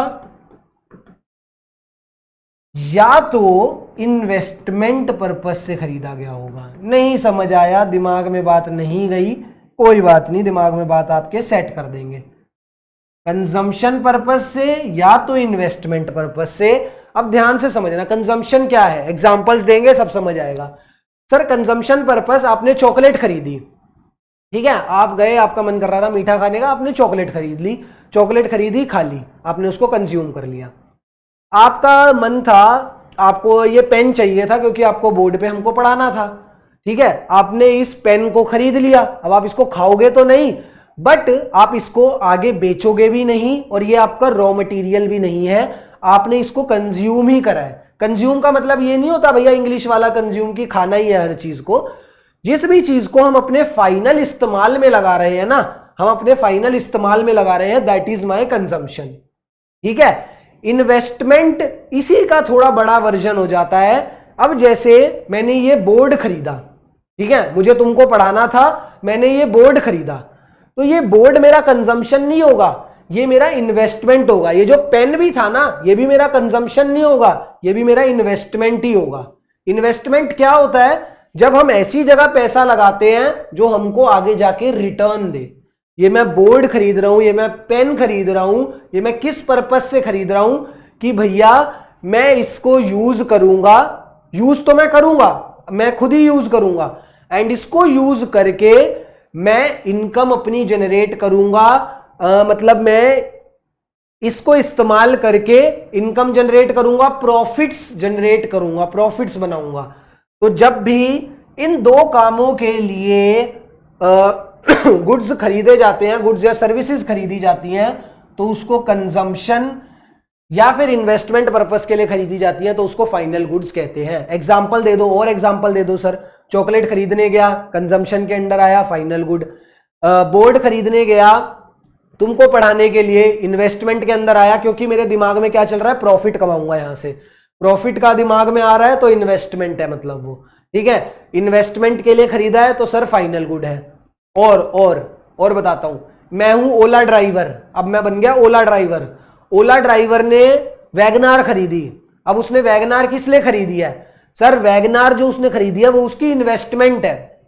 या तो इन्वेस्टमेंट पर्पस से खरीदा गया होगा। नहीं समझ आया, दिमाग में बात नहीं गई, कोई बात नहीं, दिमाग में बात आपके सेट कर देंगे। कंजम्पशन पर्पस से या तो इन्वेस्टमेंट पर्पस से। अब ध्यान से समझना कंजम्पशन क्या है, एग्जांपल्स देंगे सब समझ आएगा। सर कंजम्पशन पर्पस, आपने चॉकलेट खरीदी, ठीक है, आप गए, आपका मन कर रहा था मीठा खाने का, आपने चॉकलेट खरीद ली, चॉकलेट खरीदी, खा ली, आपने उसको कंज्यूम कर लिया। आपका मन था, आपको ये पेन चाहिए था क्योंकि आपको बोर्ड पे हमको पढ़ाना था, ठीक है, आपने इस पेन को खरीद लिया। अब आप इसको खाओगे तो नहीं, बट आप इसको आगे बेचोगे भी नहीं और ये आपका रॉ मटेरियल भी नहीं है, आपने इसको कंज्यूम ही करा है। कंज्यूम का मतलब ये नहीं होता भैया इंग्लिश वाला कंज्यूम की खाना ही है हर चीज को। जिस भी चीज को हम अपने फाइनल इस्तेमाल में लगा रहे हैं ना, हम अपने फाइनल इस्तेमाल में लगा रहे हैं, दैट इज माय कंजम्पशन। ठीक है। इन्वेस्टमेंट इसी का थोड़ा बड़ा वर्जन हो जाता है। अब जैसे मैंने ये बोर्ड खरीदा, ठीक है, मुझे तुमको पढ़ाना था, मैंने ये बोर्ड खरीदा, तो ये बोर्ड मेरा कंजम्पशन नहीं होगा, ये मेरा इन्वेस्टमेंट होगा। ये जो पेन भी था ना, ये भी मेरा कंजम्पशन नहीं होगा, ये भी मेरा इन्वेस्टमेंट ही होगा। इन्वेस्टमेंट क्या होता है? जब हम ऐसी जगह पैसा लगाते हैं जो हमको आगे जाके रिटर्न दे। ये मैं बोर्ड खरीद रहा हूं, ये मैं पेन खरीद रहा हूं, ये मैं किस पर्पस से खरीद रहा हूं कि भैया मैं इसको यूज करूंगा, यूज तो मैं करूंगा, मैं खुद ही यूज करूंगा, एंड इसको यूज करके मैं इनकम अपनी जनरेट करूंगा। मतलब मैं इसको इस्तेमाल करके इनकम जनरेट करूंगा, प्रॉफिट्स जनरेट करूंगा, प्रॉफिट्स बनाऊंगा। तो जब भी इन दो कामों के लिए गुड्स खरीदे जाते हैं, गुड्स या सर्विसेज खरीदी जाती हैं, तो उसको कंजम्पशन या फिर इन्वेस्टमेंट पर्पस के लिए खरीदी जाती है, तो उसको फाइनल गुड्स कहते हैं। एग्जाम्पल दे दो, और एग्जाम्पल दे दो सर। चॉकलेट खरीदने गया, कंजम्पशन के अंडर आया, फाइनल गुड। बोर्ड खरीदने गया तुमको पढ़ाने के लिए, इन्वेस्टमेंट के अंदर आया, क्योंकि मेरे दिमाग में क्या चल रहा है, प्रॉफिट कमाऊंगा, यहां से प्रॉफिट का दिमाग में आ रहा है, तो इन्वेस्टमेंट है मतलब वो। ठीक है, इन्वेस्टमेंट के लिए खरीदा है तो सर फाइनल गुड है। और बताता हूं, मैं हूं ओला ड्राइवर, अब मैं बन गया ओला ड्राइवर। ओला ड्राइवर ने वैगनार खरीदी। अब उसने वैगनार किस लिए खरीदी है? सर वैगनार जो उसने खरीदी है वो उसकी इन्वेस्टमेंट है।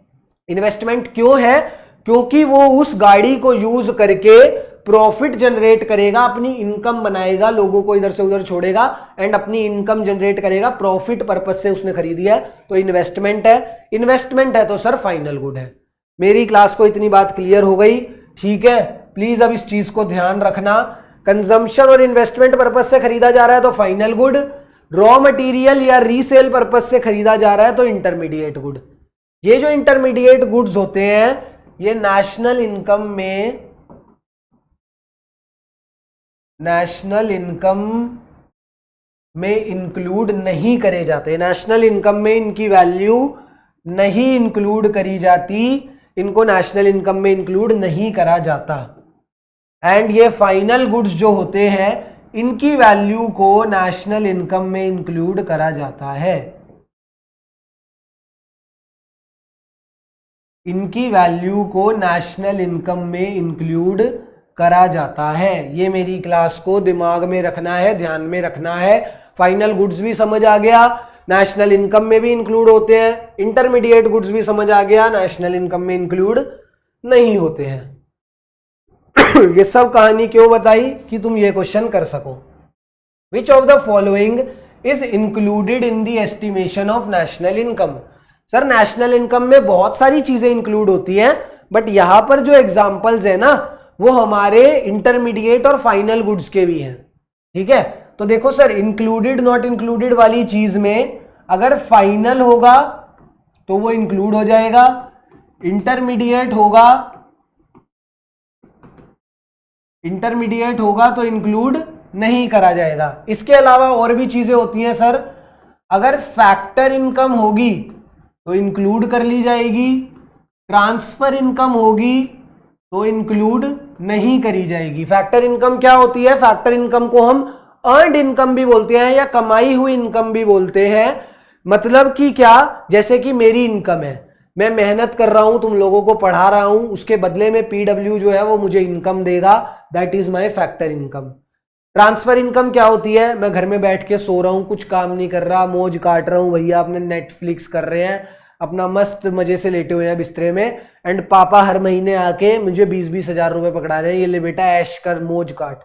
इन्वेस्टमेंट क्यों है? क्योंकि वो उस गाड़ी को यूज करके प्रॉफिट जनरेट करेगा, अपनी इनकम बनाएगा, लोगों को इधर से उधर छोड़ेगा एंड अपनी इनकम जनरेट करेगा। प्रॉफिट पर्पस से उसने खरीदी है, तो इन्वेस्टमेंट है। इन्वेस्टमेंट है तो सर फाइनल गुड है। मेरी क्लास को इतनी बात क्लियर हो गई? ठीक है, प्लीज अब इस चीज को ध्यान रखना। कंजम्पशन और इन्वेस्टमेंट पर्पस से खरीदा जा रहा है तो फाइनल गुड, रॉ मटेरियल या रीसेल पर्पस से खरीदा जा रहा है तो इंटरमीडिएट गुड। ये जो इंटरमीडिएट गुड्स होते हैं ये नेशनल इनकम में इंक्लूड नहीं करे जाते। नेशनल इनकम में इनकी वैल्यू नहीं इंक्लूड करी जाती, इनको नेशनल इनकम में इंक्लूड नहीं करा जाता। एंड ये फाइनल गुड्स जो होते हैं इनकी वैल्यू को नेशनल इनकम में इंक्लूड करा जाता है। इनकी वैल्यू को नेशनल इनकम में इंक्लूड करा जाता है। ये मेरी क्लास को दिमाग में रखना है, ध्यान में रखना है। फाइनल गुड्स भी समझ आ गया, नेशनल इनकम में भी इंक्लूड होते हैं। इंटरमीडिएट गुड्स भी समझ आ गया, नेशनल इनकम में इंक्लूड नहीं होते हैं। ये सब कहानी क्यों बताई? कि तुम ये क्वेश्चन कर सको। विच of the following is included in the estimation of national income? Sir national income में बहुत सारी चीजें इंक्लूड होती हैं, बट यहां पर जो एग्जांपल्स है ना वो हमारे इंटरमीडिएट और फाइनल गुड्स के भी हैं। ठीक है, तो देखो सर इंक्लूडेड नॉट इंक्लूडेड वाली चीज में अगर फाइनल होगा तो वो इंक्लूड हो जाएगा, इंटरमीडिएट होगा तो इंक्लूड नहीं करा जाएगा। इसके अलावा और भी चीजें होती हैं सर, अगर फैक्टर इनकम होगी तो इंक्लूड कर ली जाएगी, ट्रांसफर इनकम होगी तो इंक्लूड नहीं करी जाएगी। फैक्टर इनकम क्या होती है? फैक्टर इनकम को हम अर्नड इनकम भी बोलते हैं या कमाई हुई इनकम भी बोलते हैं। मतलब कि क्या, जैसे कि मेरी इनकम है, मैं मेहनत कर रहा हूं, तुम लोगों को पढ़ा रहा हूं, उसके बदले में पीडब्ल्यू जो है वो मुझे इनकम देगा, that is my factor income. Transfer income क्या होती है? मैं घर में बैठ के सो रहा हूं, कुछ काम नहीं कर रहा, मौज काट रहा हूं, भैया अपने नेटफ्लिक्स कर रहे हैं, अपना मस्त मजे से लेटे हुए हैं बिस्तरे में, एंड पापा हर महीने आके मुझे 20-20 हजार रुपए पकड़ा रहे हैं, ये ले बेटा ऐश कर, मौज काट।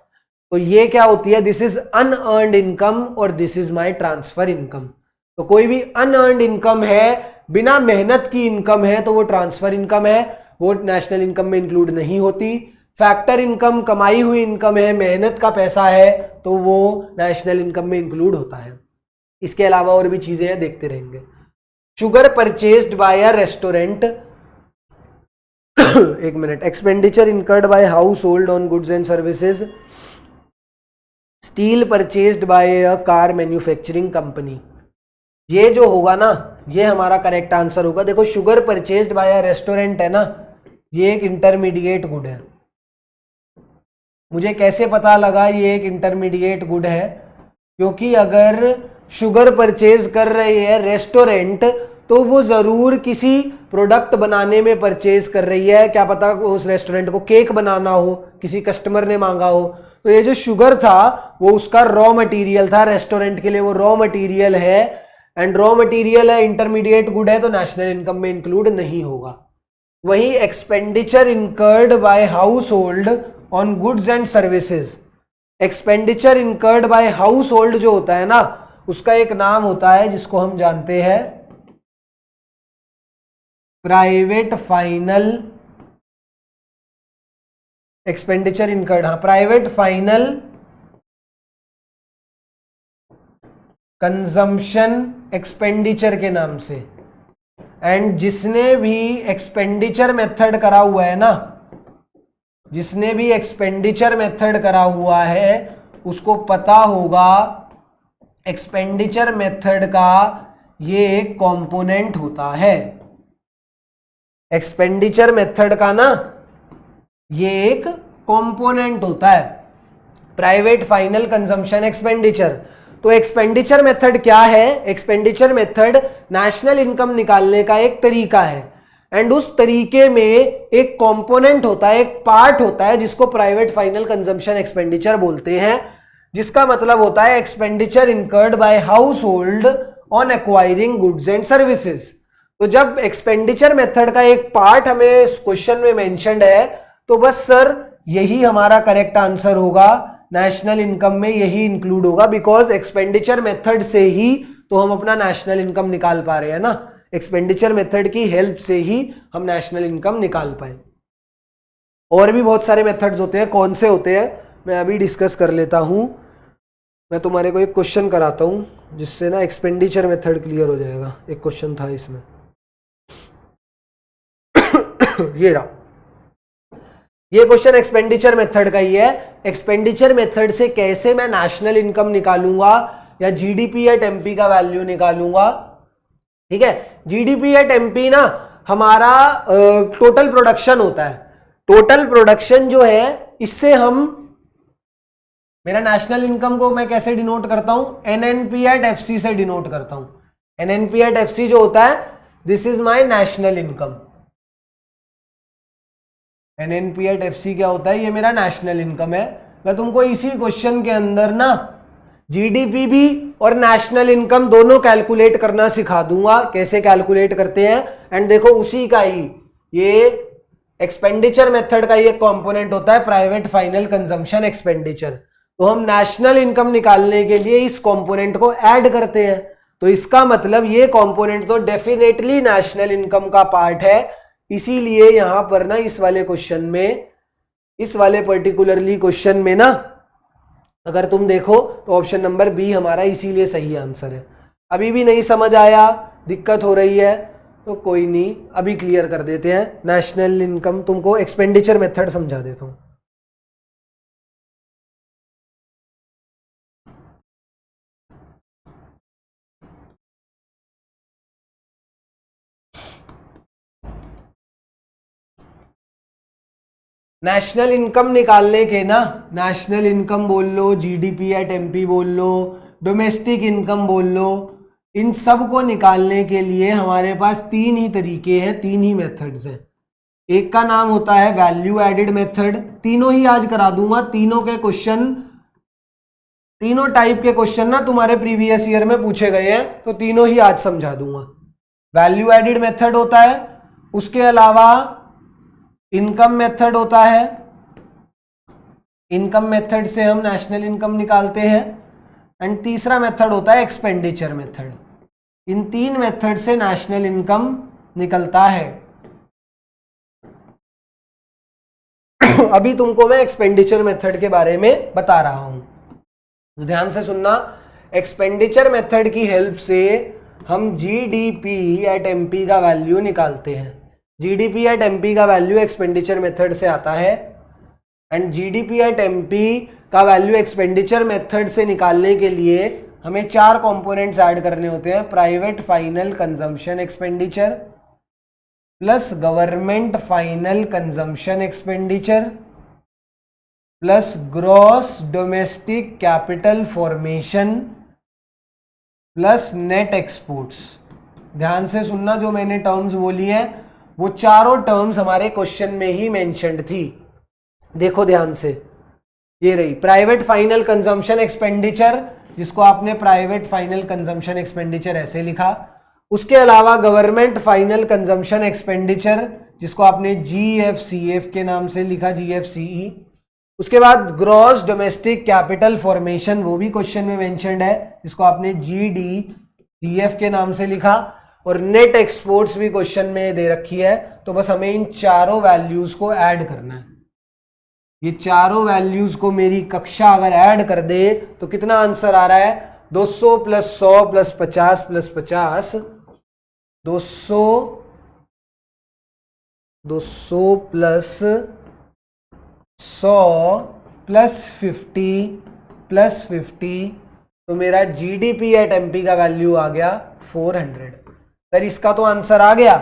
तो ये क्या होती है? दिस इज अनअर्न्ड इनकम और this is my transfer income. तो कोई भी अनअर्न्ड इनकम है, बिना मेहनत की इनकम है, तो वो ट्रांसफर इनकम है, वो नेशनल इनकम में इंक्लूड नहीं होती। फैक्टर इनकम कमाई हुई इनकम है, मेहनत का पैसा है, तो वो नेशनल इनकम में इंक्लूड होता है। इसके अलावा और भी चीजें हैं, देखते रहेंगे। Sugar purchased by a restaurant, एक minute, expenditure incurred by household on goods and services, steel purchased by a car manufacturing company. ये जो होगा ना, ये हमारा करेक्ट आंसर होगा। देखो sugar purchased by a restaurant है ना, ये एक इंटरमीडिएट गुड है। मुझे कैसे पता लगा ये एक इंटरमीडिएट गुड है? क्योंकि अगर शुगर परचेज कर रही है रेस्टोरेंट तो वो ज़रूर किसी प्रोडक्ट बनाने में परचेज कर रही है। क्या पता उस रेस्टोरेंट को केक बनाना हो, किसी कस्टमर ने मांगा हो, तो ये जो शुगर था वो उसका रॉ मटेरियल था, रेस्टोरेंट के लिए वो रॉ मटेरियल है, एंड रॉ मटेरियल है, इंटरमीडिएट गुड है, तो नेशनल इनकम में इंक्लूड नहीं होगा। वही expenditure incurred by household on goods and services, expenditure incurred by house hold जो होता है ना, उसका एक नाम होता है जिसको हम जानते हैं प्राइवेट फाइनल एक्सपेंडिचर इनकर्ड, हाँ, प्राइवेट फाइनल कंजम्पशन एक्सपेंडिचर के नाम से। एंड जिसने भी एक्सपेंडिचर मेथड करा हुआ है ना, जिसने भी एक्सपेंडिचर मेथड करा हुआ है उसको पता होगा एक्सपेंडिचर मेथड का ये एक कंपोनेंट होता है। एक्सपेंडिचर मेथड का ना ये एक कंपोनेंट होता है, प्राइवेट फाइनल कंजम्पशन एक्सपेंडिचर। तो एक्सपेंडिचर मेथड क्या है? एक्सपेंडिचर मेथड नेशनल इनकम निकालने का एक तरीका है, एंड उस तरीके में एक कंपोनेंट होता है, एक पार्ट होता है जिसको प्राइवेट फाइनल कंजम्पशन एक्सपेंडिचर बोलते हैं, जिसका मतलब होता है expenditure incurred by household on acquiring goods and services. तो जब एक्सपेंडिचर मेथड का एक पार्ट हमें इस क्वेश्चन में मेंशन्ड है तो बस सर यही हमारा करेक्ट आंसर होगा, नेशनल इनकम में यही इंक्लूड होगा, बिकॉज एक्सपेंडिचर मेथड से ही तो हम अपना नेशनल इनकम निकाल पा रहे हैं ना, एक्सपेंडिचर मेथड की हेल्प से ही हम नेशनल इनकम निकाल पाए। और भी बहुत सारे मेथड्स होते हैं, कौन से होते हैं मैं अभी डिस्कस कर लेता हूं। मैं तुम्हारे को एक क्वेश्चन कराता हूं जिससे ना एक्सपेंडिचर मेथड क्लियर हो जाएगा। एक क्वेश्चन था इसमें ये रहा, ये क्वेश्चन एक्सपेंडिचर मेथड का ही है। एक्सपेंडिचर मेथड से कैसे मैं नेशनल इनकम निकालूंगा या जीडीपी एट एमपी का वैल्यू निकालूंगा। ठीक है, जीडीपी एट एमपी ना हमारा टोटल प्रोडक्शन होता है। टोटल प्रोडक्शन जो है इससे हम मेरा नेशनल इनकम को मैं कैसे डिनोट करता हूं? एनएनपी एट एफसी से डिनोट करता हूं। एनएनपी एट एफसी जो होता है this is my national income. NNP at FC क्या होता है? ये मेरा नेशनल इनकम है। मैं तुमको इसी क्वेश्चन के अंदर ना जीडीपी भी और नेशनल इनकम दोनों कैलकुलेट करना सिखा दूंगा, कैसे कैलकुलेट करते हैं। एंड देखो उसी का ही ये एक्सपेंडिचर मेथड का ये कंपोनेंट होता है प्राइवेट फाइनल कंजम्पशन एक्सपेंडिचर। तो हम नेशनल इनकम निकालने के लिए इस कंपोनेंट को ऐड करते हैं, तो इसका मतलब ये कंपोनेंट तो डेफिनेटली नेशनल इनकम का पार्ट है। इसीलिए यहां पर ना इस वाले क्वेश्चन में, इस वाले पर्टिकुलरली क्वेश्चन में ना अगर तुम देखो तो ऑप्शन नंबर बी हमारा इसीलिए सही आंसर है। अभी भी नहीं समझ आया, दिक्कत हो रही है तो कोई नहीं, अभी क्लियर कर देते हैं। नेशनल इनकम तुमको एक्सपेंडिचर मेथड समझा देता हूं। नेशनल इनकम निकालने के ना, नेशनल इनकम बोल लो, जीडीपी एट एमपी बोल लो, डोमेस्टिक इनकम बोल लो, इन सब को निकालने के लिए हमारे पास तीन ही तरीके हैं, तीन ही मेथड्स हैं। एक का नाम होता है वैल्यू एडेड मेथड, तीनों ही आज करा दूंगा। तीनों के क्वेश्चन, तीनों टाइप के क्वेश्चन ना तुम्हारे प्रीवियस ईयर में पूछे गए हैं, तो तीनों ही आज समझा दूंगा। वैल्यू एडेड मेथड होता है, उसके अलावा इनकम मेथड होता है, इनकम मेथड से हम नेशनल इनकम निकालते हैं, एंड तीसरा मेथड होता है एक्सपेंडिचर मेथड। इन तीन मेथड से नेशनल इनकम निकलता है। अभी तुमको मैं एक्सपेंडिचर मेथड के बारे में बता रहा हूं, तो ध्यान से सुनना। एक्सपेंडिचर मेथड की हेल्प से हम जीडीपी एट एमपी का वैल्यू निकालते हैं। जीडीपी एट एमपी का वैल्यू एक्सपेंडिचर मेथड से आता है, एंड जीडीपी एट एमपी का वैल्यू एक्सपेंडिचर मेथड से निकालने के लिए हमें चार कंपोनेंट्स ऐड करने होते हैं। Private final consumption expenditure plus government final consumption expenditure plus gross domestic capital formation plus net exports. ध्यान से सुनना, जो मैंने टर्म्स बोली है वो चारों टर्म्स हमारे क्वेश्चन में ही मेंशन्ड थी। देखो ध्यान से, ये रही प्राइवेट फाइनल कंजम्पशन एक्सपेंडिचर, जिसको आपने प्राइवेट फाइनल कंजम्पशन एक्सपेंडिचर ऐसे लिखा। उसके अलावा गवर्नमेंट फाइनल कंजम्पशन एक्सपेंडिचर, जिसको आपने GFCF के नाम से लिखा, GFCE। उसके बाद ग्रॉस डोमेस्टिक कैपिटल फॉर्मेशन, वो भी क्वेश्चन में मेंशन्ड है, जिसको आपने GDCF के नाम से लिखा। और नेट एक्सपोर्ट्स भी क्वेश्चन में दे रखी है। तो बस हमें इन चारों वैल्यूज को ऐड करना है। ये चारों वैल्यूज को मेरी कक्षा अगर ऐड कर दे तो कितना आंसर आ रहा है? 200 plus 100 plus 50 plus 50, 200 plus 100 plus 50 plus 50, तो मेरा GDP एट MP का वैल्यू आ गया 400। सर इसका तो आंसर आ गया,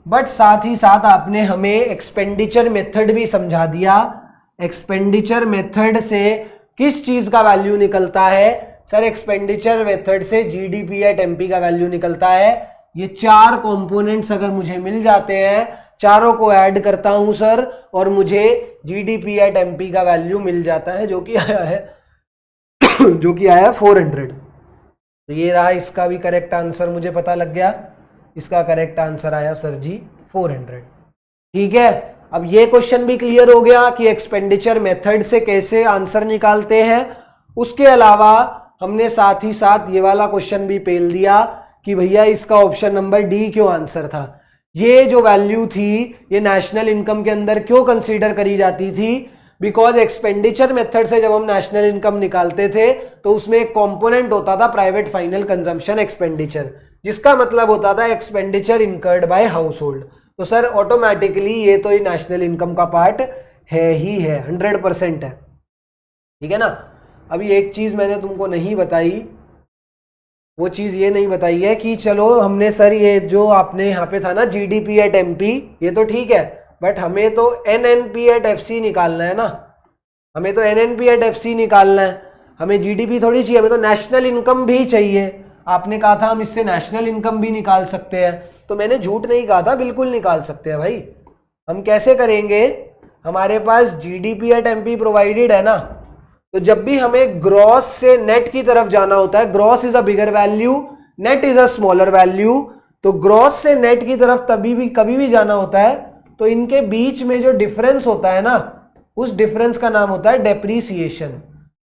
बट साथ ही साथ आपने हमें एक्सपेंडिचर मेथड भी समझा दिया। एक्सपेंडिचर मेथड से किस चीज का वैल्यू निकलता है? सर एक्सपेंडिचर मेथड से GDP एट MP का वैल्यू निकलता है। ये चार कंपोनेंट्स अगर मुझे मिल जाते हैं, चारों को ऐड करता हूं सर, और मुझे GDP एट MP का वैल्यू मिल जाता है, जो कि आया है 400। तो ये रहा, इसका भी करेक्ट आंसर मुझे पता लग गया। इसका करेक्ट आंसर आया सर जी 400। ठीक है, अब ये क्वेश्चन भी क्लियर हो गया कि एक्सपेंडिचर मेथड से कैसे आंसर निकालते हैं। उसके अलावा हमने साथ ही साथ ये वाला क्वेश्चन भी पेल दिया कि भैया इसका ऑप्शन नंबर डी क्यों आंसर था। ये जो वैल्यू थी ये नेशनल इनकम के अंदर क्यों कंसीडर करी जाती थी? बिकॉज एक्सपेंडिचर मेथड से जब हम नेशनल इनकम निकालते थे तो उसमें एक कंपोनेंट होता था प्राइवेट फाइनल कंजम्पशन एक्सपेंडिचर, जिसका मतलब होता था expenditure incurred by house hold. तो सर ऑटोमेटिकली ये तो नेशनल इनकम का पार्ट है ही है, 100% है। ठीक है ना। अभी एक चीज मैंने तुमको नहीं बताई, वो चीज ये नहीं बताई है कि चलो हमने सर ये जो आपने यहाँ पे था ना GDP एट MP, ये तो ठीक है, बट हमें तो NNP एट FC निकालना है ना। हमें तो NNP एट FC निकालना है, हमें GDP थोड़ी चाहिए, हमें तो नेशनल इनकम भी चाहिए। आपने कहा था हम इससे नेशनल इनकम भी निकाल सकते हैं, तो मैंने झूठ नहीं कहा था, बिल्कुल निकाल सकते हैं भाई। हम कैसे करेंगे? हमारे पास GDP एट MP प्रोवाइडेड है ना, तो जब भी हमें ग्रॉस से नेट की तरफ जाना होता है, gross is a bigger value, net is a smaller value, तो ग्रॉस से नेट की तरफ तभी भी कभी भी जाना होता है तो इनके बीच में जो डिफरेंस होता है ना, उस डिफरेंस का नाम होता है डेप्रीसिएशन।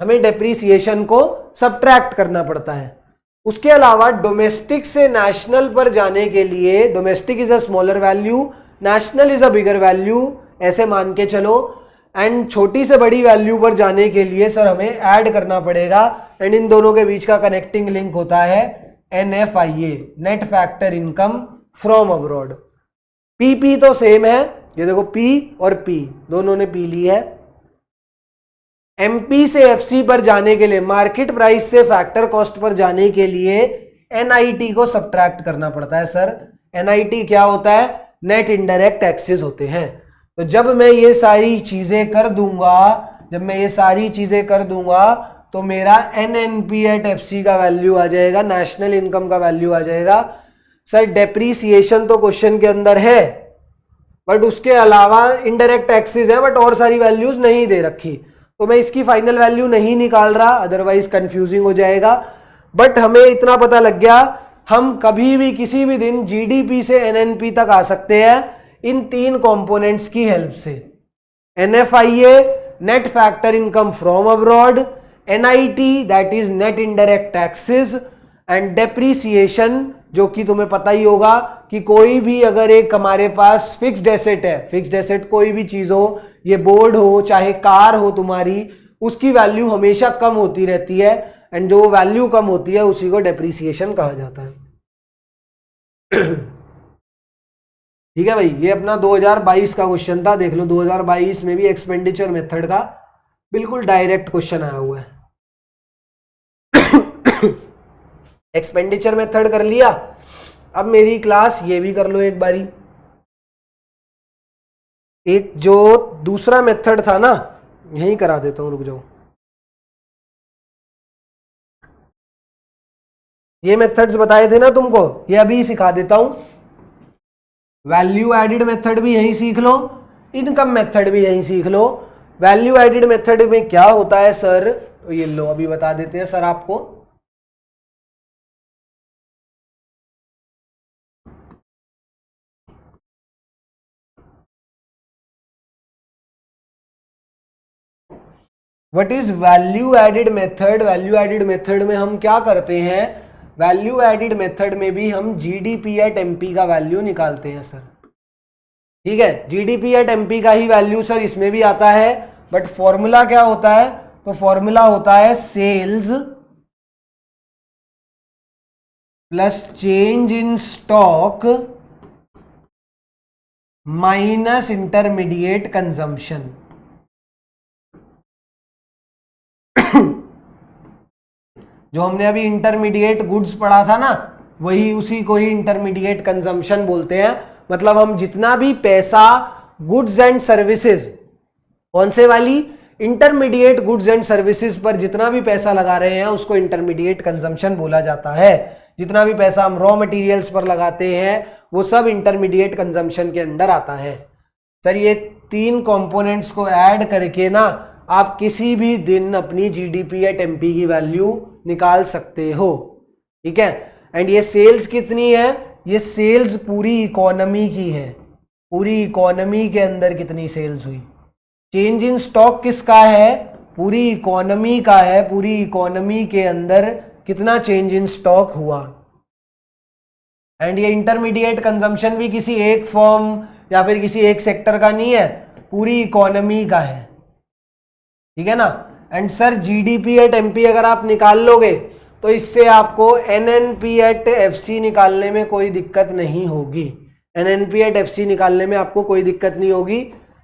हमें डेप्रीसिएशन को सब्ट्रैक्ट करना पड़ता है। उसके अलावा डोमेस्टिक से नेशनल पर जाने के लिए, domestic is a smaller value, national is a bigger value, ऐसे मान के चलो। एंड छोटी से बड़ी वैल्यू पर जाने के लिए सर हमें ऐड करना पड़ेगा, एंड इन दोनों के बीच का कनेक्टिंग लिंक होता है NFIA, net factor income from abroad. PP तो सेम है, ये देखो P और P दोनों ने P ली है। MP से FC पर जाने के लिए, मार्केट प्राइस से फैक्टर कॉस्ट पर जाने के लिए NIT को सब्ट्रैक्ट करना पड़ता है सर। NIT क्या होता है? नेट इनडायरेक्ट टैक्सेस होते हैं। तो जब मैं ये सारी चीजें कर दूंगा, तो मेरा NNP एट FC का वैल्यू आ जाएगा, नेशनल इनकम का वैल्यू आ जाएगा। सर डेप्रीसिएशन तो क्वेश्चन के अंदर है, बट उसके अलावा इनडायरेक्ट टैक्सेस है, बट और सारी वैल्यूज नहीं दे रखी, तो मैं इसकी फाइनल वैल्यू नहीं निकाल रहा, अदरवाइज कंफ्यूजिंग हो जाएगा। बट हमें इतना पता लग गया, हम कभी भी किसी भी दिन GDP से NNP तक आ सकते हैं इन तीन कंपोनेंट्स की हेल्प से। NFIA net factor income from abroad, NIT that is net indirect taxes, and depreciation जो कि तुम्हें पता ही होगा कि कोई भी अगर एक हमारे पास फिक्स्ड एसेट है, फिक्स्ड एसेट कोई भी चीज हो, ये बोर्ड हो चाहे कार हो तुम्हारी, उसकी वैल्यू हमेशा कम होती रहती है, एंड जो वैल्यू कम होती है उसी को डेप्रीसिएशन कहा जाता है। ठीक है भाई, ये अपना 2022 का क्वेश्चन था, देख लो 2022 में भी एक्सपेंडिचर मेथड का बिल्कुल डायरेक्ट क्वेश्चन आया हुआ है। एक्सपेंडिचर मेथड कर लिया, अब मेरी क्लास ये भी कर लो एक बारी। एक जो दूसरा मेथड था ना, यहीं करा देता हूँ, रुक जाओ। ये मेथड्स बताए थे ना तुमको, ये अभी सिखा देता हूं। वैल्यू एडिड मेथड भी यहीं सीख लो, इनकम मेथड भी यहीं सीख लो। वैल्यू एडिड मेथड में क्या होता है सर, ये लो अभी बता देते हैं सर आपको। What is value added method? Value added method में हम क्या करते हैं, वैल्यू एडिड मेथड में भी हम जीडीपी एट एमपी का वैल्यू निकालते हैं सर। ठीक है, जीडीपी एट एमपी का ही वैल्यू सर इसमें भी आता है, बट फॉर्मूला क्या होता है, तो फॉर्मूला होता है sales plus change in stock minus intermediate consumption. जो हमने अभी इंटरमीडिएट गुड्स पढ़ा था ना, वही उसी को ही इंटरमीडिएट कंजम्पशन बोलते हैं। मतलब हम जितना भी पैसा गुड्स एंड सर्विसेज, कौन से वाली, इंटरमीडिएट गुड्स एंड सर्विसेज पर जितना भी पैसा लगा रहे हैं उसको इंटरमीडिएट कंजम्पशन बोला जाता है। जितना भी पैसा हम रॉ मटेरियल्स पर लगाते हैं वो सब इंटरमीडिएट कंजम्पशन के अंडर आता है। सर ये तीन कंपोनेंट्स को ऐड करके ना आप किसी भी दिन अपनी जीडीपी एट एमपी की वैल्यू निकाल सकते हो। ठीक है, एंड ये सेल्स कितनी है, ये सेल्स पूरी इकोनॉमी की है, पूरी इकोनॉमी के अंदर कितनी सेल्स हुई। चेंज इन स्टॉक किसका है, पूरी इकोनॉमी का है, पूरी इकोनॉमी के अंदर कितना चेंज इन स्टॉक हुआ। एंड ये इंटरमीडिएट कंजम्पशन भी किसी एक फर्म या फिर किसी एक सेक्टर का नहीं है, पूरी इकोनॉमी का है। ठीक है ना। And sir GDP eight MP अगर आप निकाल लोगे तो इससे आपको एनएनपी एट एफसी निकालने में कोई दिक्कत नहीं होगी। एनएनपी एट एफसी निकालने में आपको कोई दिक्कत नहीं होगी।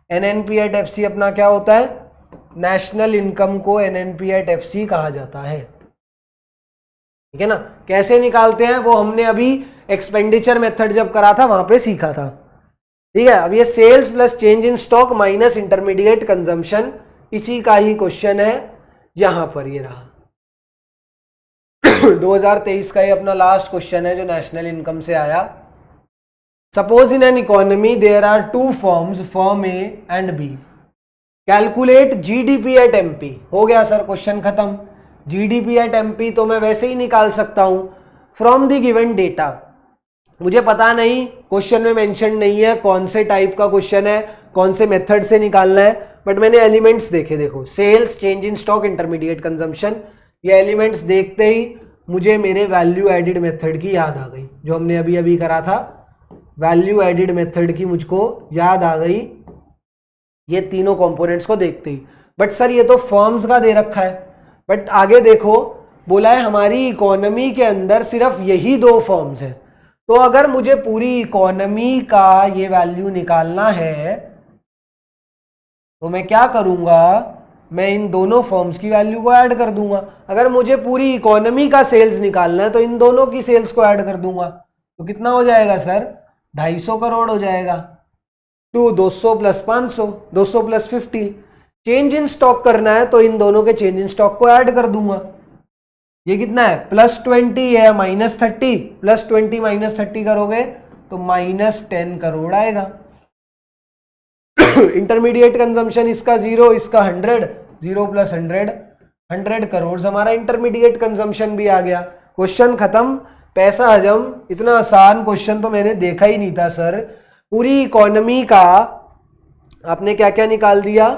एनएनपी एट एफसी अपना क्या होता है, नेशनल इनकम को एनएनपी एट एफसी कहा जाता है। ठीक है ना। कैसे निकालते हैं वो हमने अभी एक्सपेंडिचर मेथड जब करा था वहां पे सीखा था। ठीक है, अब ये sales plus change in stock minus intermediate consumption, इसी का ही क्वेश्चन है यहां पर, ये रहा 2023 का ये अपना लास्ट क्वेश्चन है जो नेशनल इनकम से आया। Suppose in an economy there are two firms, firm A and B, calculate GDP eight MP. हो गया सर, क्वेश्चन खत्म। जीडीपी एट एमपी तो मैं वैसे ही निकाल सकता हूं फ्रॉम द गिवन डेटा। मुझे पता नहीं, क्वेश्चन में मेंशन नहीं है कौन से टाइप का क्वेश्चन है, कौन से मेथड से निकालना है, बट मैंने एलिमेंट्स देखे। देखो sales, change in stock, intermediate consumption, ये एलिमेंट्स देखते ही मुझे मेरे वैल्यू एडिड मेथड की याद आ गई, जो हमने अभी अभी करा था। वैल्यू एडिड मेथड की मुझको याद आ गई ये तीनों कंपोनेंट्स को देखते ही। बट सर ये तो फर्म्स का दे रखा है, बट आगे देखो बोला है हमारी इकोनॉमी के अंदर सिर्फ यही दो फर्म्स हैं। तो अगर मुझे पूरी इकोनॉमी का ये वैल्यू निकालना है तो मैं क्या करूंगा, मैं इन दोनों फर्म्स की वैल्यू को ऐड कर दूंगा। अगर मुझे पूरी इकोनॉमी का सेल्स निकालना है तो इन दोनों की सेल्स को ऐड कर दूंगा। तो कितना हो जाएगा सर, 250 करोड़ हो जाएगा। 200 plus 500, 200 plus 50। Change in stock करना है तो इन दोनों के चेंज इन स्टॉक को ऐड कर दूंगा। ये कितना है, +20 है -30, +20 -30 करोगे तो -10 करोड़ आएगा। इंटरमीडिएट कंजम्पशन इसका 0, इसका 100, 0 + 100, 100 करोड़ हमारा इंटरमीडिएट कंजम्पशन भी आ गया। क्वेश्चन खत्म, पैसा हजम। इतना आसान क्वेश्चन तो मैंने देखा ही नहीं था सर। पूरी इकोनॉमी का आपने क्या क्या निकाल दिया,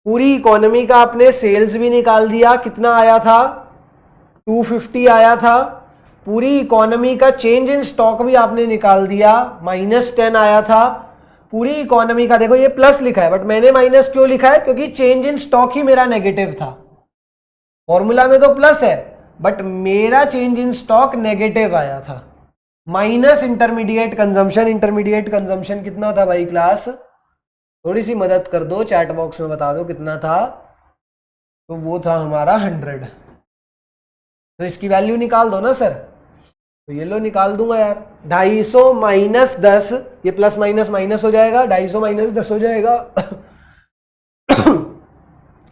पूरी इकोनॉमी का आपने सेल्स भी निकाल दिया, कितना आया था, 250 आया था। पूरी इकोनॉमी का चेंज इन स्टॉक भी आपने निकाल दिया, -10 आया था। पूरी इकोनॉमी का देखो ये प्लस लिखा है, बट मैंने माइनस क्यों लिखा है, क्योंकि चेंज इन स्टॉक ही मेरा नेगेटिव था। फॉर्मूला में तो प्लस है बट मेरा चेंज इन स्टॉक नेगेटिव आया था, minus intermediate consumption. Intermediate consumption कितना था भाई क्लास, थोड़ी सी मदद कर दो, चैट बॉक्स में बता दो कितना था। तो वो था हमारा 100। तो इसकी वैल्यू निकाल दो ना सर। तो ये लो निकाल दूंगा यार, 250 - 10, ये प्लस माइनस माइनस हो जाएगा, 250 - 10 हो जाएगा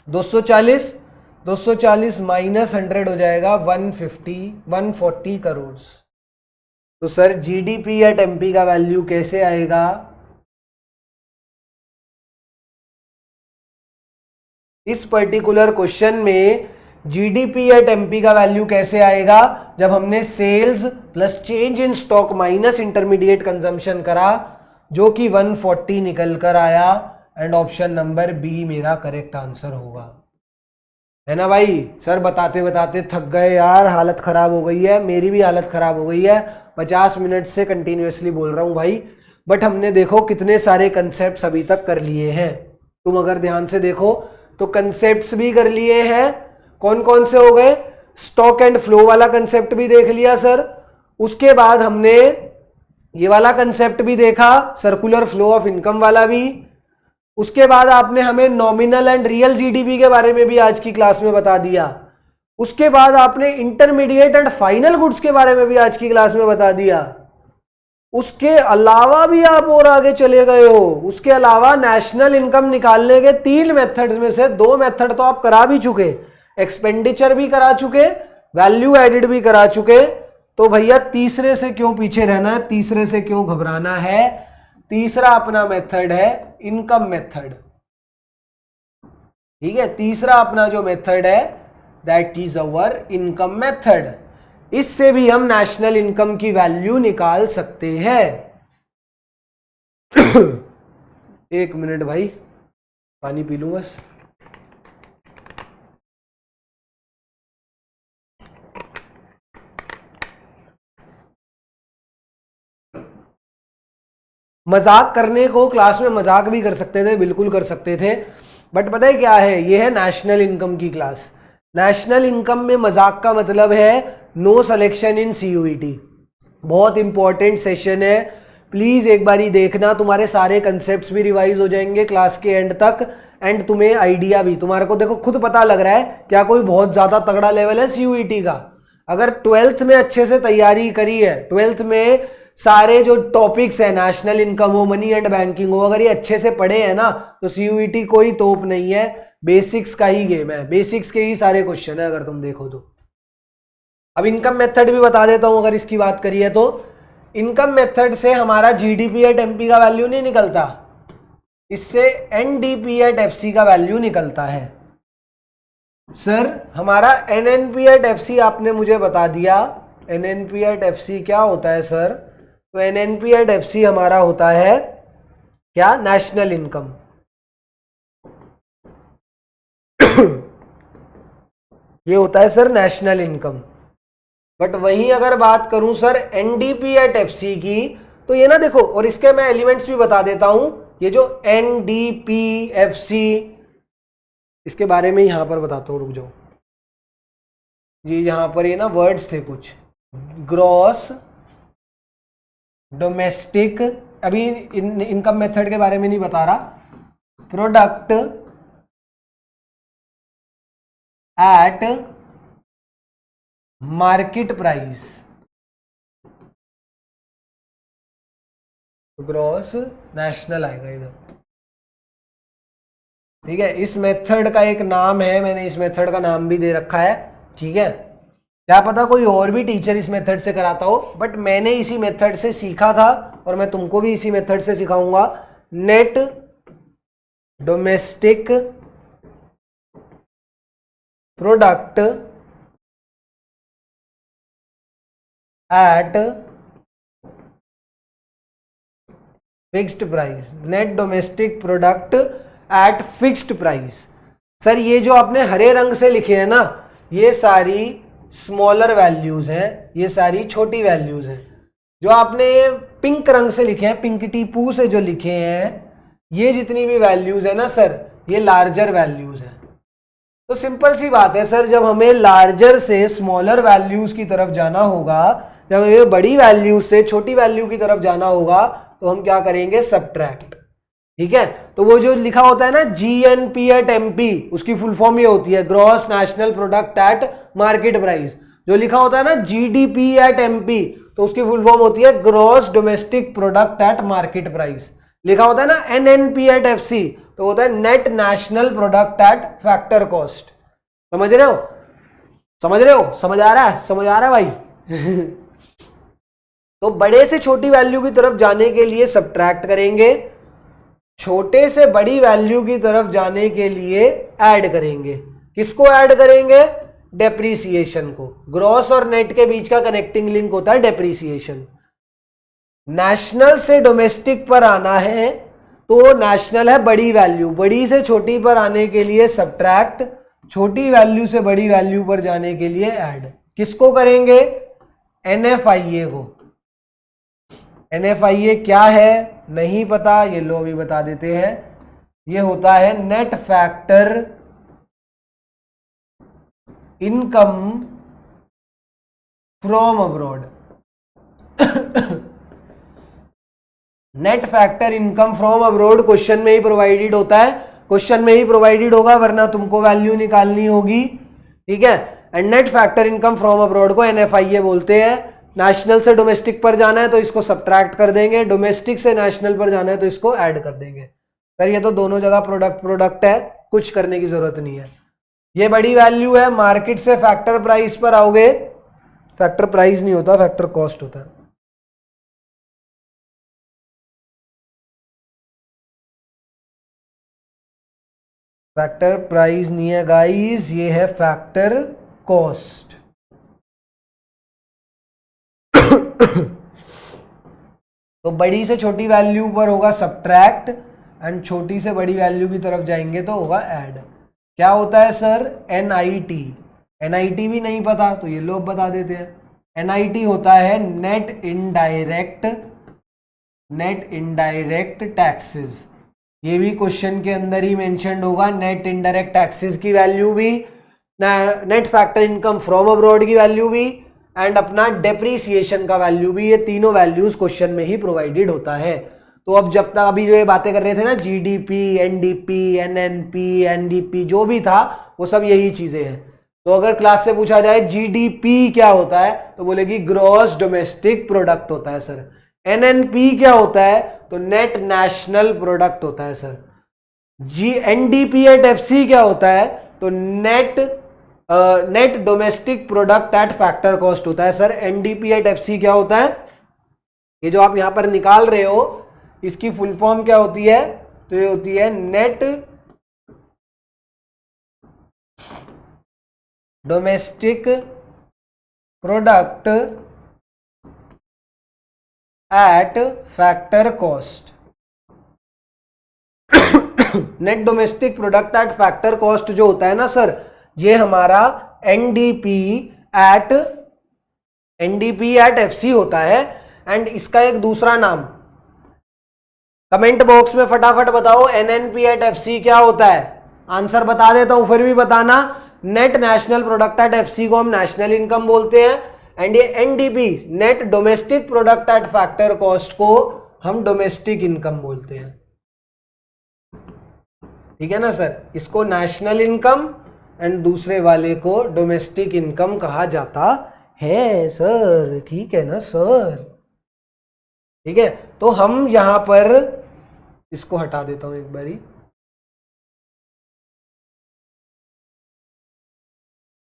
240 240 माइनस 100 हो जाएगा 140 करोड़। तो सर जीडीपी एट एमपी का वैल्यू कैसे आएगा? इस पर्टिकुलर क्वेश्चन में जीडीपी एट एमपी का वैल्यू कैसे आएगा? जब हमने sales plus change in stock minus intermediate consumption करा, जो कि 140 निकल कर आया, एंड ऑप्शन नंबर बी मेरा करेक्ट आंसर होगा। है ना भाई? सर बताते बताते थक गए यार, हालत खराब हो गई है, मेरी भी हालत खराब हो गई है, 50 मिनट से कंटिन्यूअसली बोल रहा हूं भाई, बट हमने देखो कितने सारे कंसेप्ट्स अभी तक कर लिए हैं। तुम अगर ध्यान से देखो तो कंसेप्ट्स भी कर लिए हैं। कौन कौन से हो गए? स्टॉक एंड फ्लो वाला कंसेप्ट भी देख लिया सर, उसके बाद हमने ये वाला कंसेप्ट भी देखा, सर्कुलर फ्लो ऑफ इनकम वाला भी, उसके बाद आपने हमें नॉमिनल एंड रियल जीडीपी के बारे में भी आज की क्लास में बता दिया, उसके बाद आपने इंटरमीडिएट एंड फाइनल गुड्स के बारे में भी आज की क्लास में बता दिया, उसके अलावा भी आप और आगे चले गए हो। उसके अलावा नेशनल इनकम निकालने के 3 मेथड्स में से 2 मेथड तो आप करा भी चुके, एक्सपेंडिचर भी करा चुके, वैल्यू एडिड भी करा चुके। तो भैया तीसरे से क्यों पीछे रहना है, तीसरे से क्यों घबराना है? तीसरा अपना मेथड है इनकम मेथड। ठीक है, तीसरा अपना जो मेथड है that is our income method. इससे भी हम नेशनल इनकम की वैल्यू निकाल सकते हैं। 1 मिनट भाई, पानी पी लूं बस। मजाक करने को क्लास में मजाक भी कर सकते थे, बिल्कुल कर सकते थे, बट पता है क्या है, ये है नेशनल इनकम की क्लास। नेशनल इनकम में मजाक का मतलब है नो सिलेक्शन इन सीयूईटी। बहुत इंपॉर्टेंट सेशन है, प्लीज एक बारी देखना, तुम्हारे सारे कंसेप्ट्स भी रिवाइज हो जाएंगे क्लास के एंड तक, एंड तुम्हें आइडिया भी, तुम्हारे को देखो खुद पता लग रहा है क्या कोई बहुत ज्यादा तगड़ा लेवल है सीयूईटी का। अगर 12th में अच्छे से तैयारी करी है, 12th में सारे जो टॉपिक्स है, नेशनल इनकम हो, मनी एंड बैंकिंग हो, अगर ये अच्छे से पढ़े हैं ना, तो सीयूईटी कोई तोप नहीं है, बेसिक्स का ही गेम है, बेसिक्स के ही सारे क्वेश्चन है अगर तुम देखो तो। अब इनकम मेथड भी बता देता हूं, अगर इसकी बात करिए तो इनकम मेथड से हमारा जीडीपी एट एमपी का वैल्यू नहीं निकलता, इससे एनडीपी एट एफसी का वैल्यू निकलता है। सर हमारा एनएनपी एट एफसी आपने मुझे बता दिया, एनएनपी एट एफसी क्या होता है सर? तो एनएनपी एट एफसी हमारा होता है क्या? National income. ये होता है सर नेशनल इनकम। बट वहीं अगर बात करूं सर एनडीपी एट एफसी की, तो ये ना देखो, और इसके मैं एलिमेंट्स भी बता देता हूं, ये जो एनडीपी एफसी, इसके बारे में यहां पर बताता हूं, रुक जाओ जी, यहां पर ये ना वर्ड्स थे कुछ, ग्रॉस डोमेस्टिक, अभी इनकम मेथड के बारे में नहीं बता रहा, product at market price, gross national आएगा इधर। ठीक है, इस मेथड का एक नाम है, मैंने इस मेथड का नाम भी दे रखा है। ठीक है, क्या पता कोई और भी टीचर इस मेथड से कराता हो, बट मैंने इसी मेथड से सीखा था और मैं तुमको भी इसी मेथड से सिखाऊंगा। Net domestic product at fixed price, net domestic product at fixed price. Sir ये जो आपने हरे रंग से लिखे हैं ना, ये सारी स्मॉलर वैल्यूज हैं, ये सारी छोटी वैल्यूज हैं। जो आपने पिंक रंग से लिखे हैं, पिंक टीपू से जो लिखे हैं, ये जितनी भी वैल्यूज है ना सर, ये लार्जर वैल्यूज हैं। तो सिंपल सी बात है सर, जब हमें लार्जर से स्मॉलर वैल्यूज की तरफ जाना होगा, जब हमें बड़ी वैल्यूज से छोटी वैल्यू की तरफ जाना होगा, तो हम क्या करेंगे? सबट्रैक्ट। ठीक है, तो वो जो लिखा होता है ना जीएनपी एट एमपी, उसकी फुल फॉर्म ये होती है gross national product at market price. जो लिखा होता है ना जीडीपी एट एमपी, तो उसकी फुल फॉर्म होती है gross domestic product at market price. लिखा होता है ना एनएनपी एट एफसी, तो होता है net national product at factor cost. समझ रहे हो, समझ रहे हो, समझ आ रहा है, समझ आ रहा है भाई। तो बड़े से छोटी वैल्यू की तरफ जाने के लिए सब्ट्रैक्ट करेंगे, छोटे से बड़ी वैल्यू की तरफ जाने के लिए ऐड करेंगे। किसको ऐड करेंगे? डेप्रीसिएशन को। ग्रॉस और नेट के बीच का कनेक्टिंग लिंक होता है डेप्रीसिएशन। नेशनल से डोमेस्टिक पर आना है तो नेशनल है बड़ी वैल्यू, बड़ी से छोटी पर आने के लिए सब्ट्रैक्ट, छोटी वैल्यू से बड़ी वैल्यू पर जाने के लिए ऐड। किसको करेंगे? NFIA को। NFIA क्या है नहीं पता, ये लो अभी बता देते हैं। ये होता है net factor income from abroad. Net factor income from abroad question में ही प्रोवाइडेड होता है, क्वेश्चन में ही प्रोवाइडेड होगा, वरना तुमको वैल्यू निकालनी होगी। ठीक है, and net factor income from abroad को NFIA बोलते हैं। नेशनल से डोमेस्टिक पर जाना है तो इसको सब्ट्रैक्ट कर देंगे, डोमेस्टिक से नेशनल पर जाना है तो इसको ऐड कर देंगे। सर ये तो दोनों जगह प्रोडक्ट है, कुछ करने की जरूरत नहीं है। ये बड़ी वैल्यू है, मार्केट से फैक्टर प्राइस पर आओगे, फैक्टर प्राइस नहीं होता, फैक्टर कॉस्ट होता है। फैक्टर प्राइस नहीं है गाइस, ये है फैक्टर कॉस्ट। तो बड़ी से छोटी वैल्यू पर होगा सब्ट्रैक्ट एंड छोटी से बड़ी वैल्यू की तरफ जाएंगे तो होगा ऐड। क्या होता है सर? NIT। NIT भी नहीं पता तो ये लोग बता देते हैं। NIT होता है नेट इनडायरेक्ट टैक्सेस। ये भी क्वेश्चन के अंदर ही मेंशन्ड होगा। नेट इनडायरेक्ट टैक्सेस की वैल्यू भी, net factor income from abroad की वैल्यू भी, एंड अपना डेप्रीसिएशन का वैल्यू भी, ये तीनों वैल्यूज क्वेश्चन में ही प्रोवाइडेड होता है। तो अब जब तक अभी जो ये बातें कर रहे थे ना, GDP, NDP, NNP, NDP जो भी था वो सब यही चीजें हैं। तो अगर क्लास से पूछा जाए GDP क्या होता है तो बोलेगी ग्रॉस डोमेस्टिक प्रोडक्ट होता है सर। NNP क्या होता है तो नेट नेशनल प्रोडक्ट होता है सर। NDP एट FC क्या होता है तो net domestic product at factor cost होता है सर। NDP एट FC क्या होता है? ये जो आप यहां पर निकाल रहे हो इसकी फुल फॉर्म क्या होती है? तो ये होती है net domestic product at factor cost. Net domestic product at factor cost जो होता है ना सर, ये हमारा NDP एट FC होता है। एंड इसका एक दूसरा नाम कमेंट बॉक्स में फटाफट बताओ, NNP एट FC क्या होता है? आंसर बता देता हूं फिर भी बताना। Net national product at FC को हम नेशनल इनकम बोलते हैं, एंड ये NDP net domestic product at factor cost को हम डोमेस्टिक इनकम बोलते हैं। ठीक है ना सर, इसको नेशनल इनकम एंड दूसरे वाले को डोमेस्टिक इनकम कहा जाता है सर। ठीक है ना सर, ठीक है। तो हम यहां पर इसको हटा देता हूं एक बारी।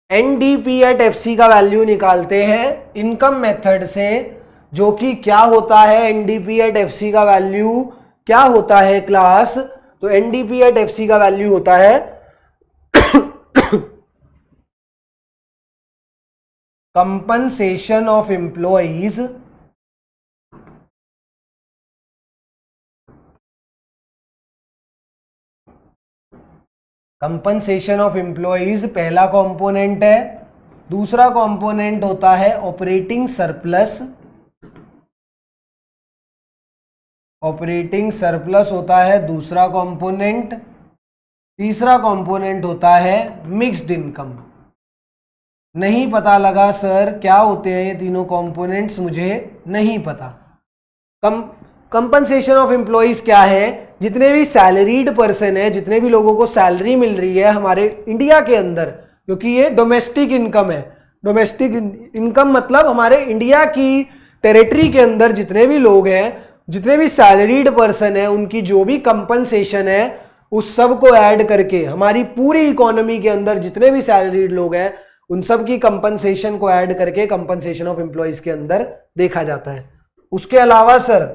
NDP एट FC का वैल्यू निकालते हैं इनकम मेथड से, जो कि क्या होता है? NDP एट FC का वैल्यू क्या होता है क्लास? तो NDP एट FC का वैल्यू होता है कंपनसेशन ऑफ एम्प्लॉइज पहला कंपोनेंट है। दूसरा कंपोनेंट होता है ऑपरेटिंग सरप्लस। ऑपरेटिंग सरप्लस होता है दूसरा कंपोनेंट। तीसरा कंपोनेंट होता है मिक्स्ड इनकम। नहीं पता लगा सर क्या होते हैं ये तीनों कंपोनेंट्स, मुझे नहीं पता। कंपनसेशन ऑफ एम्प्लॉइज क्या है? जितने भी सैलरीड पर्सन है, जितने भी लोगों को सैलरी मिल रही है हमारे इंडिया के अंदर, क्योंकि ये डोमेस्टिक इनकम है। डोमेस्टिक इनकम मतलब हमारे इंडिया की टेरिटरी के अंदर जितने भी लोग हैं, जितने भी सैलरीड पर्सन है, उनकी जो भी कंपनसेशन है उस सब को ऐड करके हमारी पूरी इकोनॉमी के अंदर जितने भी सैलरीड लोग हैं उन सब की कंपनसेशन को ऐड करके कंपनसेशन ऑफ एम्प्लॉइज के अंदर देखा जाता है। उसके अलावा सर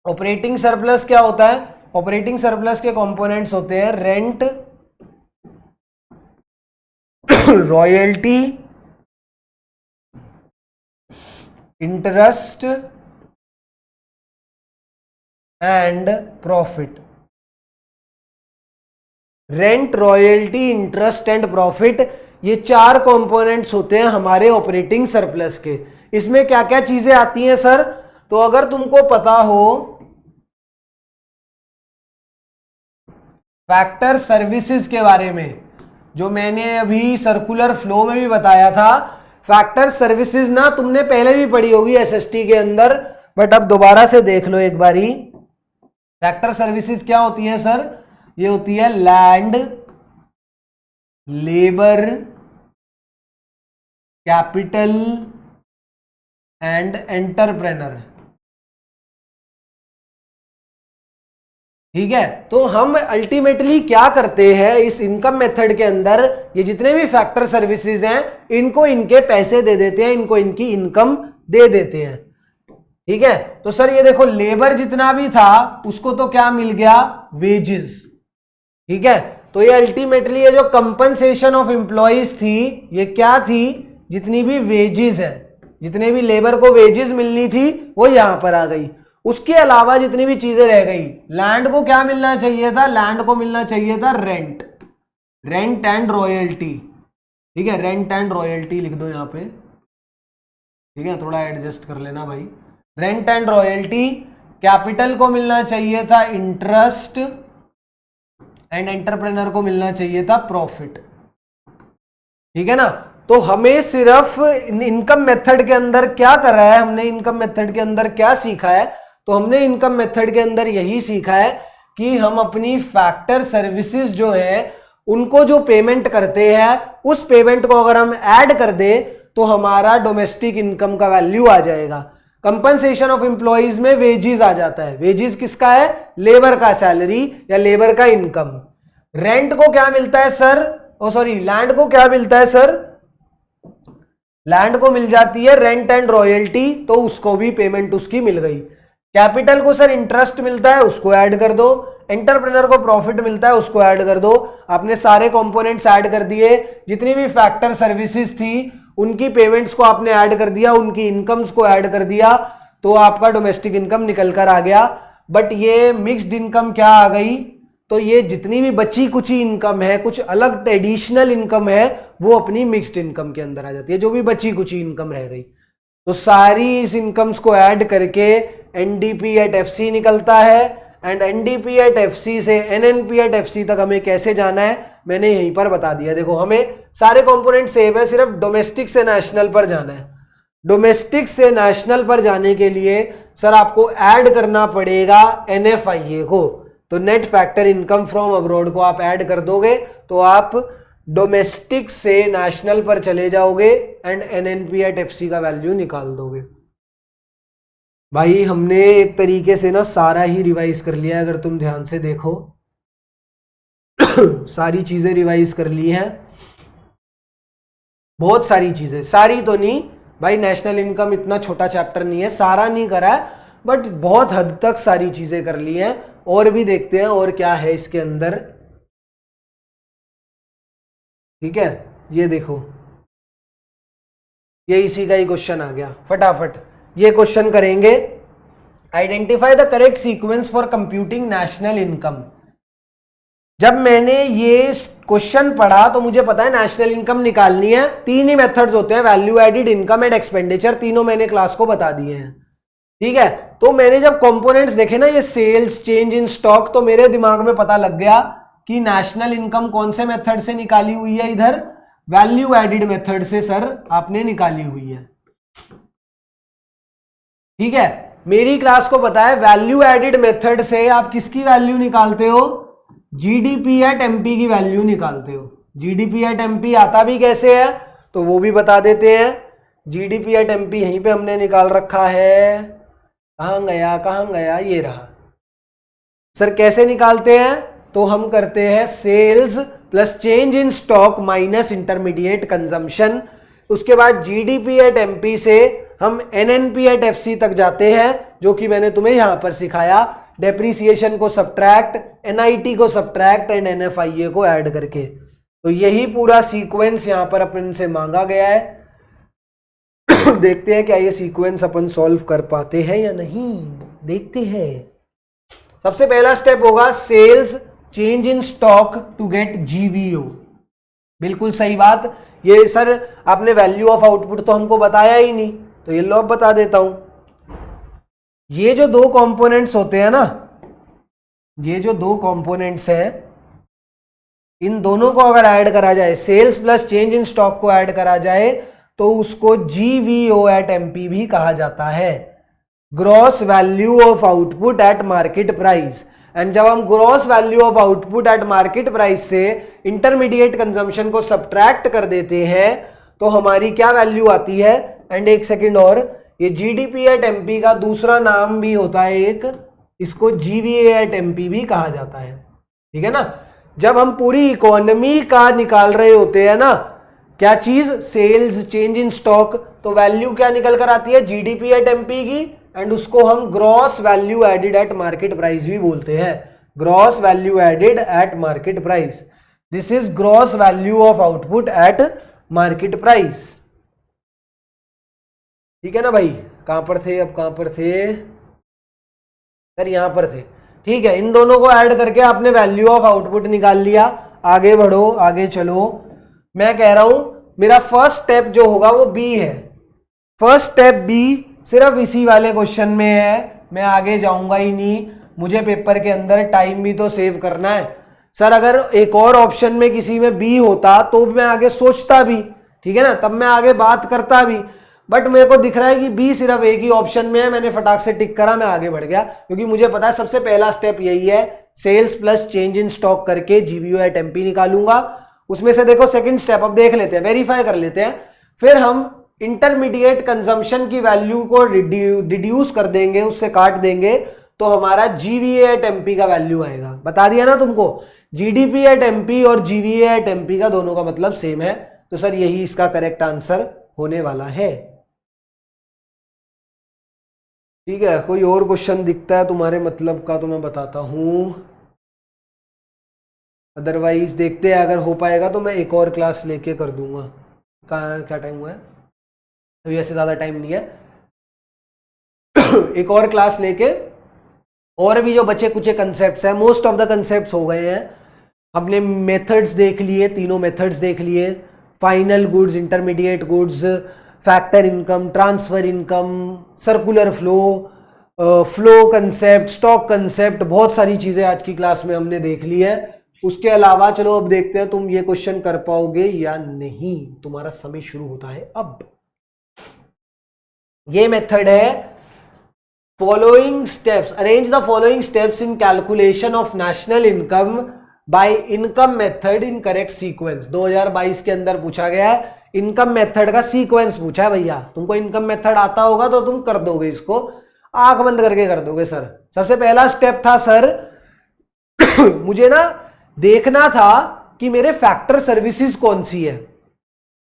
ऑपरेटिंग सरप्लस क्या होता है? ऑपरेटिंग सरप्लस के कंपोनेंट्स होते हैं rent, royalty, interest and profit. Rent, royalty, interest and profit, ये 4 कंपोनेंट्स होते हैं हमारे ऑपरेटिंग सरप्लस के। इसमें क्या क्या चीजें आती हैं सर? तो अगर तुमको पता हो फैक्टर सर्विसेज के बारे में, जो मैंने अभी सर्कुलर फ्लो में भी बताया था, फैक्टर सर्विसेज ना तुमने पहले भी पढ़ी होगी एसएसटी के अंदर, बट अब दोबारा से देख लो एक बारी। फैक्टर सर्विसेज क्या होती है सर? ये होती है land, labour, capital and entrepreneur. ठीक है, तो हम अल्टीमेटली क्या करते हैं इस इनकम मेथड के अंदर, ये जितने भी फैक्टर सर्विसेज हैं इनको इनके पैसे दे देते हैं, इनको इनकी इनकम दे देते हैं। ठीक है, तो सर ये देखो लेबर जितना भी था उसको तो क्या मिल गया? वेजेस। ठीक है, तो ये अल्टीमेटली ये जो कंपनसेशन ऑफ एम्प्लॉइज थी ये क्या थी? जितनी भी वेजेस है, जितने भी लेबर को वेजेस मिलनी थी वो यहां पर आ गई। उसके अलावा जितनी भी चीजें रह गई, लैंड को क्या मिलना चाहिए था? लैंड को मिलना चाहिए था रेंट, रेंट एंड रॉयल्टी। ठीक है, रेंट एंड रॉयल्टी लिख दो यहां पे। ठीक है, थोड़ा एडजस्ट कर लेना भाई। Rent and royalty. कैपिटल को मिलना चाहिए था इंटरेस्ट एंड एंटरप्रेनर को मिलना चाहिए था प्रॉफिट। ठीक है ना, तो हमें सिर्फ इनकम मेथड के अंदर क्या कर रहा है, हमने इनकम मेथड के अंदर क्या सीखा है? तो हमने इनकम मेथड के अंदर यही सीखा है कि हम अपनी फैक्टर सर्विसेज जो है उनको जो पेमेंट करते हैं उस पेमेंट को अगर हम ऐड कर दे तो हमारा डोमेस्टिक इनकम का वैल्यू आ जाएगा। कंपनसेशन ऑफ एम्प्लॉइज में वेजेस आ जाता है। वेजेस किसका है? लेबर का सैलरी या लेबर का इनकम। रेंट को क्या मिलता है सर? लैंड को क्या मिलता है सर? लैंड को मिल जाती है रेंट एंड रॉयल्टी, तो उसको भी पेमेंट उसकी मिल गई। कैपिटल को सर इंटरेस्ट मिलता है, उसको ऐड कर दो। एंटरप्रेनर को प्रॉफिट मिलता है, उसको ऐड कर दो। आपने सारे कंपोनेंट्स ऐड कर दिए, जितनी भी फैक्टर सर्विसेज थी उनकी पेमेंट्स को आपने ऐड कर दिया, उनकी इनकम्स को ऐड कर दिया, तो आपका डोमेस्टिक इनकम निकल कर आ गया। बट ये मिक्स्ड इनकम क्या आ गई? तो ये जितनी भी बची कुची इनकम है, कुछ अलग एडिशनल इनकम है, वो अपनी मिक्स्ड इनकम के अंदर आ जाती है। जो भी बची कुची इनकम रह गई तो सारी इस इनकम्स को ऐड करके एनडीपी एट एफसी निकलता है। एंड एनडीपी एट एफसी से एनएनपी एट एफसी तक हमें कैसे जाना है मैंने यहीं पर बता दिया। देखो हमें सारे कंपोनेंट सेम है, सिर्फ डोमेस्टिक से नेशनल पर जाना है। डोमेस्टिक से नेशनल पर जाने के लिए सर आपको ऐड करना पड़ेगा एनएफआईए को। तो net factor income from abroad को आप ऐड कर दोगे तो आप डोमेस्टिक से नेशनल पर चले जाओगे एंड एनएनपी एट एफसी का वैल्यू निकाल दोगे। भाई हमने एक तरीके से ना सारा ही रिवाइज कर लिया है, अगर तुम ध्यान से देखो सारी चीजें रिवाइज कर ली हैं, बहुत सारी चीजें, सारी तो नहीं भाई, नेशनल इनकम इतना छोटा चैप्टर नहीं है, सारा नहीं करा है, बट बहुत हद तक सारी चीजें कर ली हैं। और भी देखते हैं और क्या है इसके अंदर। ठीक है, ये देखो ये इसी का ही क्वेश्चन आ गया, फटाफट ये क्वेश्चन करेंगे। Identify the correct sequence for computing national income. जब मैंने ये क्वेश्चन पढ़ा तो मुझे पता है नेशनल इनकम निकालनी है। 3 ही मेथड्स होते हैं, value added, income and expenditure, तीनों मैंने क्लास को बता दिए हैं। ठीक है, तो मैंने जब कंपोनेंट्स देखे ना ये सेल्स, चेंज इन स्टॉक, तो मेरे दिमाग में पता लग गया कि नेशनल इनकम कौन से मेथड से निकाली हुई है, इधर वैल्यू एडिड मेथड से सर आपने निकाली हुई है। ठीक है, मेरी क्लास को पता है वैल्यू एडिड मेथड से आप किसकी वैल्यू निकालते हो? जीडीपी एट एमपी की वैल्यू निकालते हो। जीडीपी एट एमपी आता भी कैसे है तो वो भी बता देते हैं। जीडीपी एट एमपी यहीं पे हमने निकाल रखा है, कहां गया, ये रहा। सर कैसे निकालते हैं? तो हम करते हैं sales plus change in stock minus intermediate consumption. उसके बाद जीडीपी एट एमपी से हम एनएनपी एट एफसी तक जाते हैं, जो कि मैंने तुम्हें यहां पर सिखाया, डेप्रीसिएशन को सब्ट्रैक्ट, एनआईटी को सब्ट्रैक्ट एंड एनएफआईए को ऐड करके। तो यही पूरा सीक्वेंस यहां पर अपन से मांगा गया है। देखते हैं क्या ये सीक्वेंस अपन सॉल्व कर पाते हैं या नहीं, देखते हैं। सबसे पहला स्टेप होगा sales change in stock to get GVO. बिल्कुल सही बात। ये सर आपने वैल्यू ऑफ आउटपुट तो हमको बताया ही नहीं, तो ये लो अब बता देता हूं। ये जो दो कंपोनेंट्स होते हैं ना, ये जो दो कंपोनेंट्स हैं, इन दोनों को अगर ऐड करा जाए, sales plus change in stock को ऐड करा जाए, तो उसको जीवीओ एट एमपी भी कहा जाता है, gross value of output at market price. And जब हम gross value of output at market price से इंटरमीडिएट कंजम्पशन को सब्ट्रैक्ट कर देते हैं, तो हमारी क्या वैल्यू आती है। एंड एक सेकेंड और, ये जीडीपी एट एमपी का दूसरा नाम भी होता है एक, इसको जीवीए एट एमपी भी कहा जाता है। ठीक है ना। जब हम पूरी इकोनॉमी का निकाल रहे होते हैं ना, क्या चीज, सेल्स चेंज इन स्टॉक, तो वैल्यू क्या निकल कर आती है, जीडीपी एट एमपी की, एंड उसको हम gross value added at market price भी बोलते हैं, gross value added at market price. This is gross value of output at market price. ठीक है ना भाई। कहां पर थे, अब कहां पर थे सर, यहां पर थे। ठीक है, इन दोनों को ऐड करके आपने वैल्यू ऑफ आउटपुट निकाल लिया। आगे बढ़ो, आगे चलो। मैं कह रहा हूं मेरा फर्स्ट स्टेप जो होगा वो बी है। फर्स्ट स्टेप बी सिर्फ इसी वाले क्वेश्चन में है, मैं आगे जाऊंगा ही नहीं, मुझे पेपर के अंदर टाइम भी तो सेव करना है। सर अगर एक और ऑप्शन में किसी में बी होता तो मैं आगे सोचता भी, ठीक है ना, तब मैं आगे बात करता भी, बट मेरे को दिख रहा है कि बी सिर्फ एक ही ऑप्शन में है, मैंने फटाक से टिक करा, मैं आगे बढ़ गया, क्योंकि मुझे पता है सबसे पहला स्टेप यही है, sales plus change in stock करके जीवीओ एट एमपी निकालूंगा। उसमें से देखो सेकंड स्टेप अब देख लेते हैं, वेरीफाई कर लेते हैं, फिर हम इंटरमीडिएट कंजम्पशन की वैल्यू को डिड्यूस कर देंगे, उससे काट देंगे, तो हमारा जीवीए एट एमपी का वैल्यू आएगा। बता दिया ना तुमको, जीडीपी एट एमपी और जीवीए एट एमपी का दोनों का मतलब सेम है, तो सर यही इसका करेक्ट आंसर होने वाला है। ठीक है, कोई और क्वेश्चन दिखता है तुम्हारे मतलब का तो मैं बताता हूं, अदरवाइज देखते हैं, अगर हो पाएगा तो मैं एक और क्लास लेके कर दूंगा। क्या टाइम हुआ है अभी, ऐसे ज़्यादा टाइम नहीं है। एक और क्लास लेके और भी जो बचे कुछ कंसेप्ट्स हैं, मोस्ट ऑफ द कंसेप्ट्स हो गए हैं, हमने मेथड्स देख लिए, तीनों मेथड्स देख लिए, final goods, intermediate goods, factor income, transfer income, circular flow, flow concept, stock concept, बहुत सारी चीज़ें आज की क्लास में हमने देख ली है। उसके अलावा चलो अब देखते हैं तुम ये क्वेश्चन कर पाओगे या नहीं। तुम्हारा समय शुरू होता है अब। ये मेथड है, following steps, arrange the following steps in calculation of national income by income method in correct sequence. 2022 के अंदर पूछा गया है, इनकम मेथड का सीक्वेंस पूछा है भैया। तुमको इनकम मेथड आता होगा तो तुम कर दोगे इसको, आंख बंद करके कर दोगे सर। सबसे पहला स्टेप था सर मुझे ना देखना था कि मेरे फैक्टर सर्विसेज कौन सी है,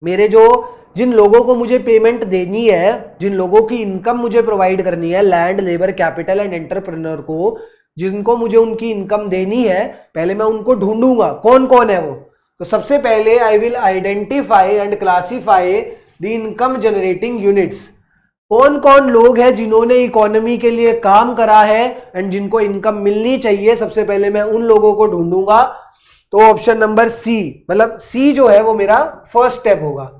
मेरे जो जिन लोगों को मुझे पेमेंट देनी है, जिन लोगों की इनकम मुझे प्रोवाइड करनी है, land, labour, capital and entrepreneur को, जिनको मुझे उनकी इनकम देनी है, पहले मैं उनको ढूंढूंगा कौन कौन है वो। तो सबसे पहले I will identify and classify the income generating units. कौन कौन लोग हैं जिन्होंने इकोनॉमी के लिए काम करा है एंड जिनको इनकम मिलनी चाहिए, सबसे पहले मैं उन लोगों को ढूंढूंगा। तो ऑप्शन नंबर सी, मतलब सी जो है वो मेरा फर्स्ट स्टेप होगा।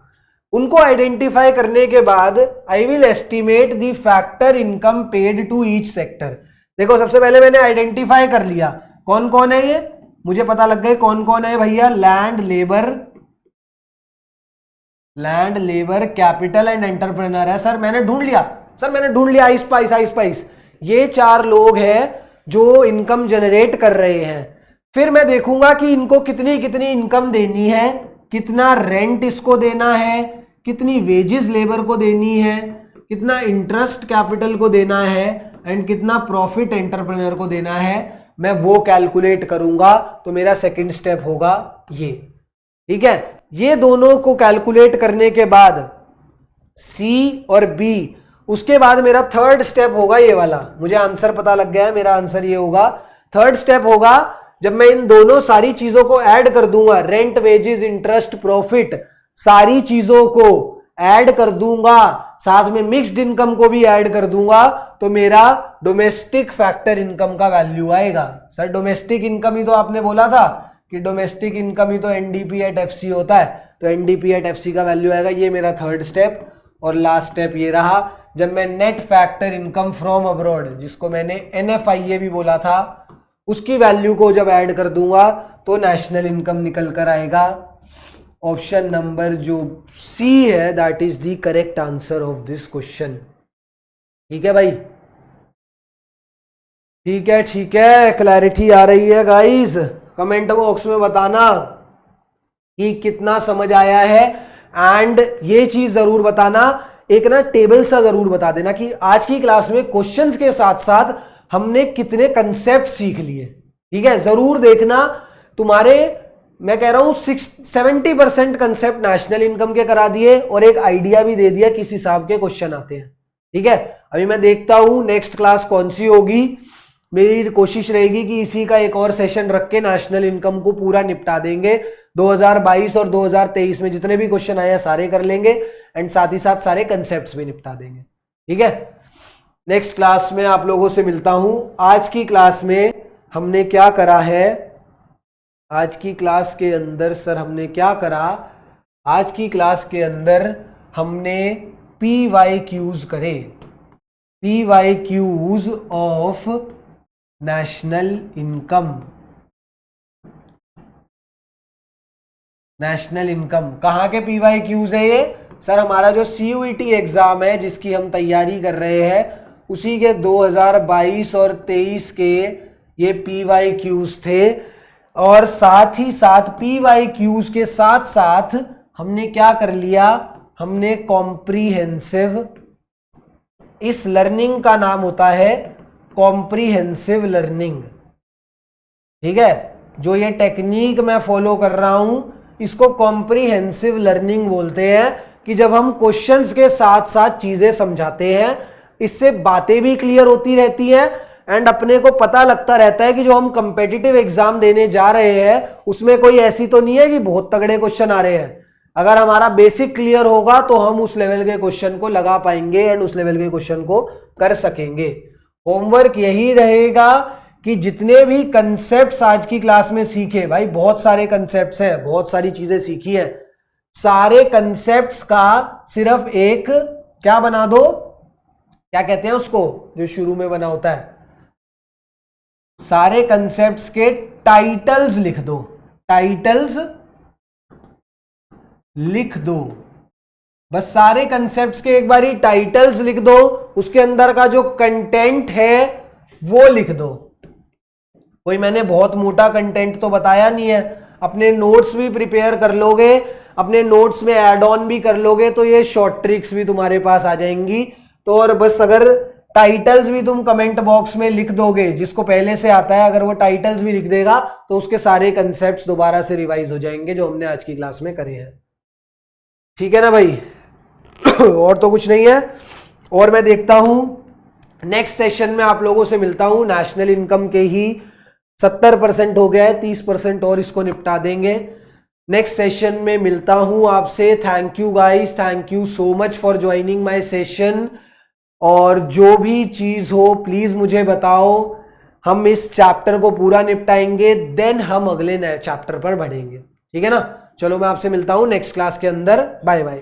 उनको आइडेंटिफाई करने के बाद I will estimate the factor income paid to each sector. देखो सबसे पहले मैंने आइडेंटिफाई कर लिया कौन कौन है, ये मुझे पता लग गए कौन कौन है भैया, land, labour, capital and entrepreneur है। सर मैंने ढूंढ लिया, आइस ये 4 लोग हैं जो इनकम जनरेट कर रहे हैं। फिर मैं देखूंगा कि इनको कितनी कितनी इनकम देनी है, कितना रेंट इसको देना है, कितनी वेजेस लेबर को देनी है, कितना इंटरेस्ट कैपिटल को देना है एंड कितना प्रॉफिट एंटरप्रेन्योर को देना है। मैं वो कैलकुलेट करूंगा, तो मेरा सेकंड स्टेप होगा ये। ठीक है, ये दोनों को कैलकुलेट करने के बाद सी और बी, उसके बाद मेरा थर्ड स्टेप होगा ये वाला। मुझे आंसर पता लग गया है, मेरा आंसर ये होगा। थर्ड स्टेप होगा जब मैं इन दोनों सारी चीजों को ऐड कर दूंगा, रेंट, वेजेस, इंटरेस्ट, प्रॉफिट, सारी चीजों को ऐड कर दूंगा, साथ में मिक्स्ड इनकम को भी ऐड कर दूंगा, तो मेरा डोमेस्टिक फैक्टर इनकम का वैल्यू आएगा। सर डोमेस्टिक इनकम ही तो आपने बोला था कि डोमेस्टिक इनकम ही तो एनडीपी एट एफसी होता है, तो एनडीपी एट एफसी का वैल्यू आएगा। ये मेरा थर्ड स्टेप। और लास्ट स्टेप ये रहा, जब मैं net factor income from abroad, जिसको मैंने एनएफआईए भी बोला था, उसकी वैल्यू को जब ऐड कर दूंगा तो नेशनल इनकम निकल कर आएगा। ऑप्शन नंबर जो सी है, that is the correct answer of this question. ठीक है भाई, ठीक है, ठीक है, क्लैरिटी आ रही है गाइस? कमेंट बॉक्स में बताना कि कितना समझ आया है। एंड ये चीज जरूर बताना, एक ना टेबल सा जरूर बता देना कि आज की क्लास में क्वेश्चंस के साथ साथ हमने कितने कंसेप्ट सीख लिए। ठीक है, जरूर देखना। तुम्हारे मैं कह रहा हूं 70% कंसेप्ट नेशनल इनकम के करा दिए और एक आइडिया भी दे दिया किस हिसाब के क्वेश्चन आते हैं। ठीक है, अभी मैं देखता हूं नेक्स्ट क्लास कौन सी होगी। मेरी कोशिश रहेगी कि इसी का एक और सेशन रख के नेशनल इनकम को पूरा निपटा देंगे। 2022 और 2023 में जितने भी क्वेश्चन आए हैं सारे कर लेंगे एंड साथ ही साथ सारे कंसेप्ट्स भी निपटा देंगे। ठीक है, नेक्स्ट क्लास में आप लोगों से मिलता हूं। आज की क्लास में हमने क्या करा है, आज की क्लास के अंदर सर हमने क्या करा, आज की क्लास के अंदर हमने PYQs करे, PYQs of national income. National income कहाँ के PYQs है ये? सर हमारा जो CUET एग्जाम है जिसकी हम तैयारी कर रहे हैं, उसी के 2022 और 23 के ये PYQs थे। और साथ ही साथ PYQs के साथ साथ हमने क्या कर लिया, हमने कॉम्प्रीहेंसिव, इस लर्निंग का नाम होता है कॉम्प्रीहेंसिव लर्निंग। ठीक है, जो ये टेक्निक मैं फॉलो कर रहा हूं इसको कॉम्प्रीहेंसिव लर्निंग बोलते हैं, कि जब हम क्वेश्चंस के साथ साथ चीजें समझाते हैं, इससे बातें भी क्लियर होती रहती हैं एंड अपने को पता लगता रहता है कि जो हम कंपेटिटिव एग्जाम देने जा रहे हैं उसमें कोई ऐसी तो नहीं है कि बहुत तगड़े क्वेश्चन आ रहे हैं। अगर हमारा बेसिक क्लियर होगा तो हम उस लेवल के क्वेश्चन को लगा पाएंगे एंड उस लेवल के क्वेश्चन को कर सकेंगे। होमवर्क यही रहेगा कि जितने भी कंसेप्ट्स आज की क्लास में सीखे, भाई बहुत सारे कंसेप्ट्स हैं, बहुत सारी चीजें सीखी हैं, सारे कंसेप्ट्स का सिर्फ एक क्या बना दो, क्या कहते हैं उसको जो शुरू में बना होता है, सारे कंसेप्ट्स के टाइटल्स लिख दो, टाइटल्स लिख दो। बस सारे कंसेप्ट्स के एक बारी टाइटल्स लिख दो, उसके अंदर का जो कंटेंट है वो लिख दो। कोई मैंने बहुत मोटा कंटेंट तो बताया नहीं है, अपने नोट्स भी प्रिपेयर कर लोगे, अपने नोट्स में ऐड ऑन भी कर लोगे तो ये शॉर्ट ट्रिक्स भी तुम्हारे पास आ जाएंगी। तो और बस अगर टाइटल्स भी तुम कमेंट बॉक्स में लिख दोगे, जिसको पहले से आता है अगर वो टाइटल्स भी लिख देगा तो उसके सारे कंसेप्ट्स दोबारा से रिवाइज हो जाएंगे जो हमने आज की क्लास में करे हैं। ठीक है ना भाई? और तो कुछ नहीं है। और मैं देखता हूं नेक्स्ट सेशन में आप लोगों से मिलता हूं। नेशनल इनकम के ही 70% हो गया है, 30% और इसको निपटा देंगे। नेक्स्ट सेशन में मिलता हूं आपसे। Thank you guys, thank you so much for joining my session. और जो भी चीज हो प्लीज मुझे बताओ, हम इस चैप्टर को पूरा निपटाएंगे, देन हम अगले नए चैप्टर पर बढ़ेंगे। ठीक है ना? चलो मैं आपसे मिलता हूं नेक्स्ट क्लास के अंदर। Bye bye.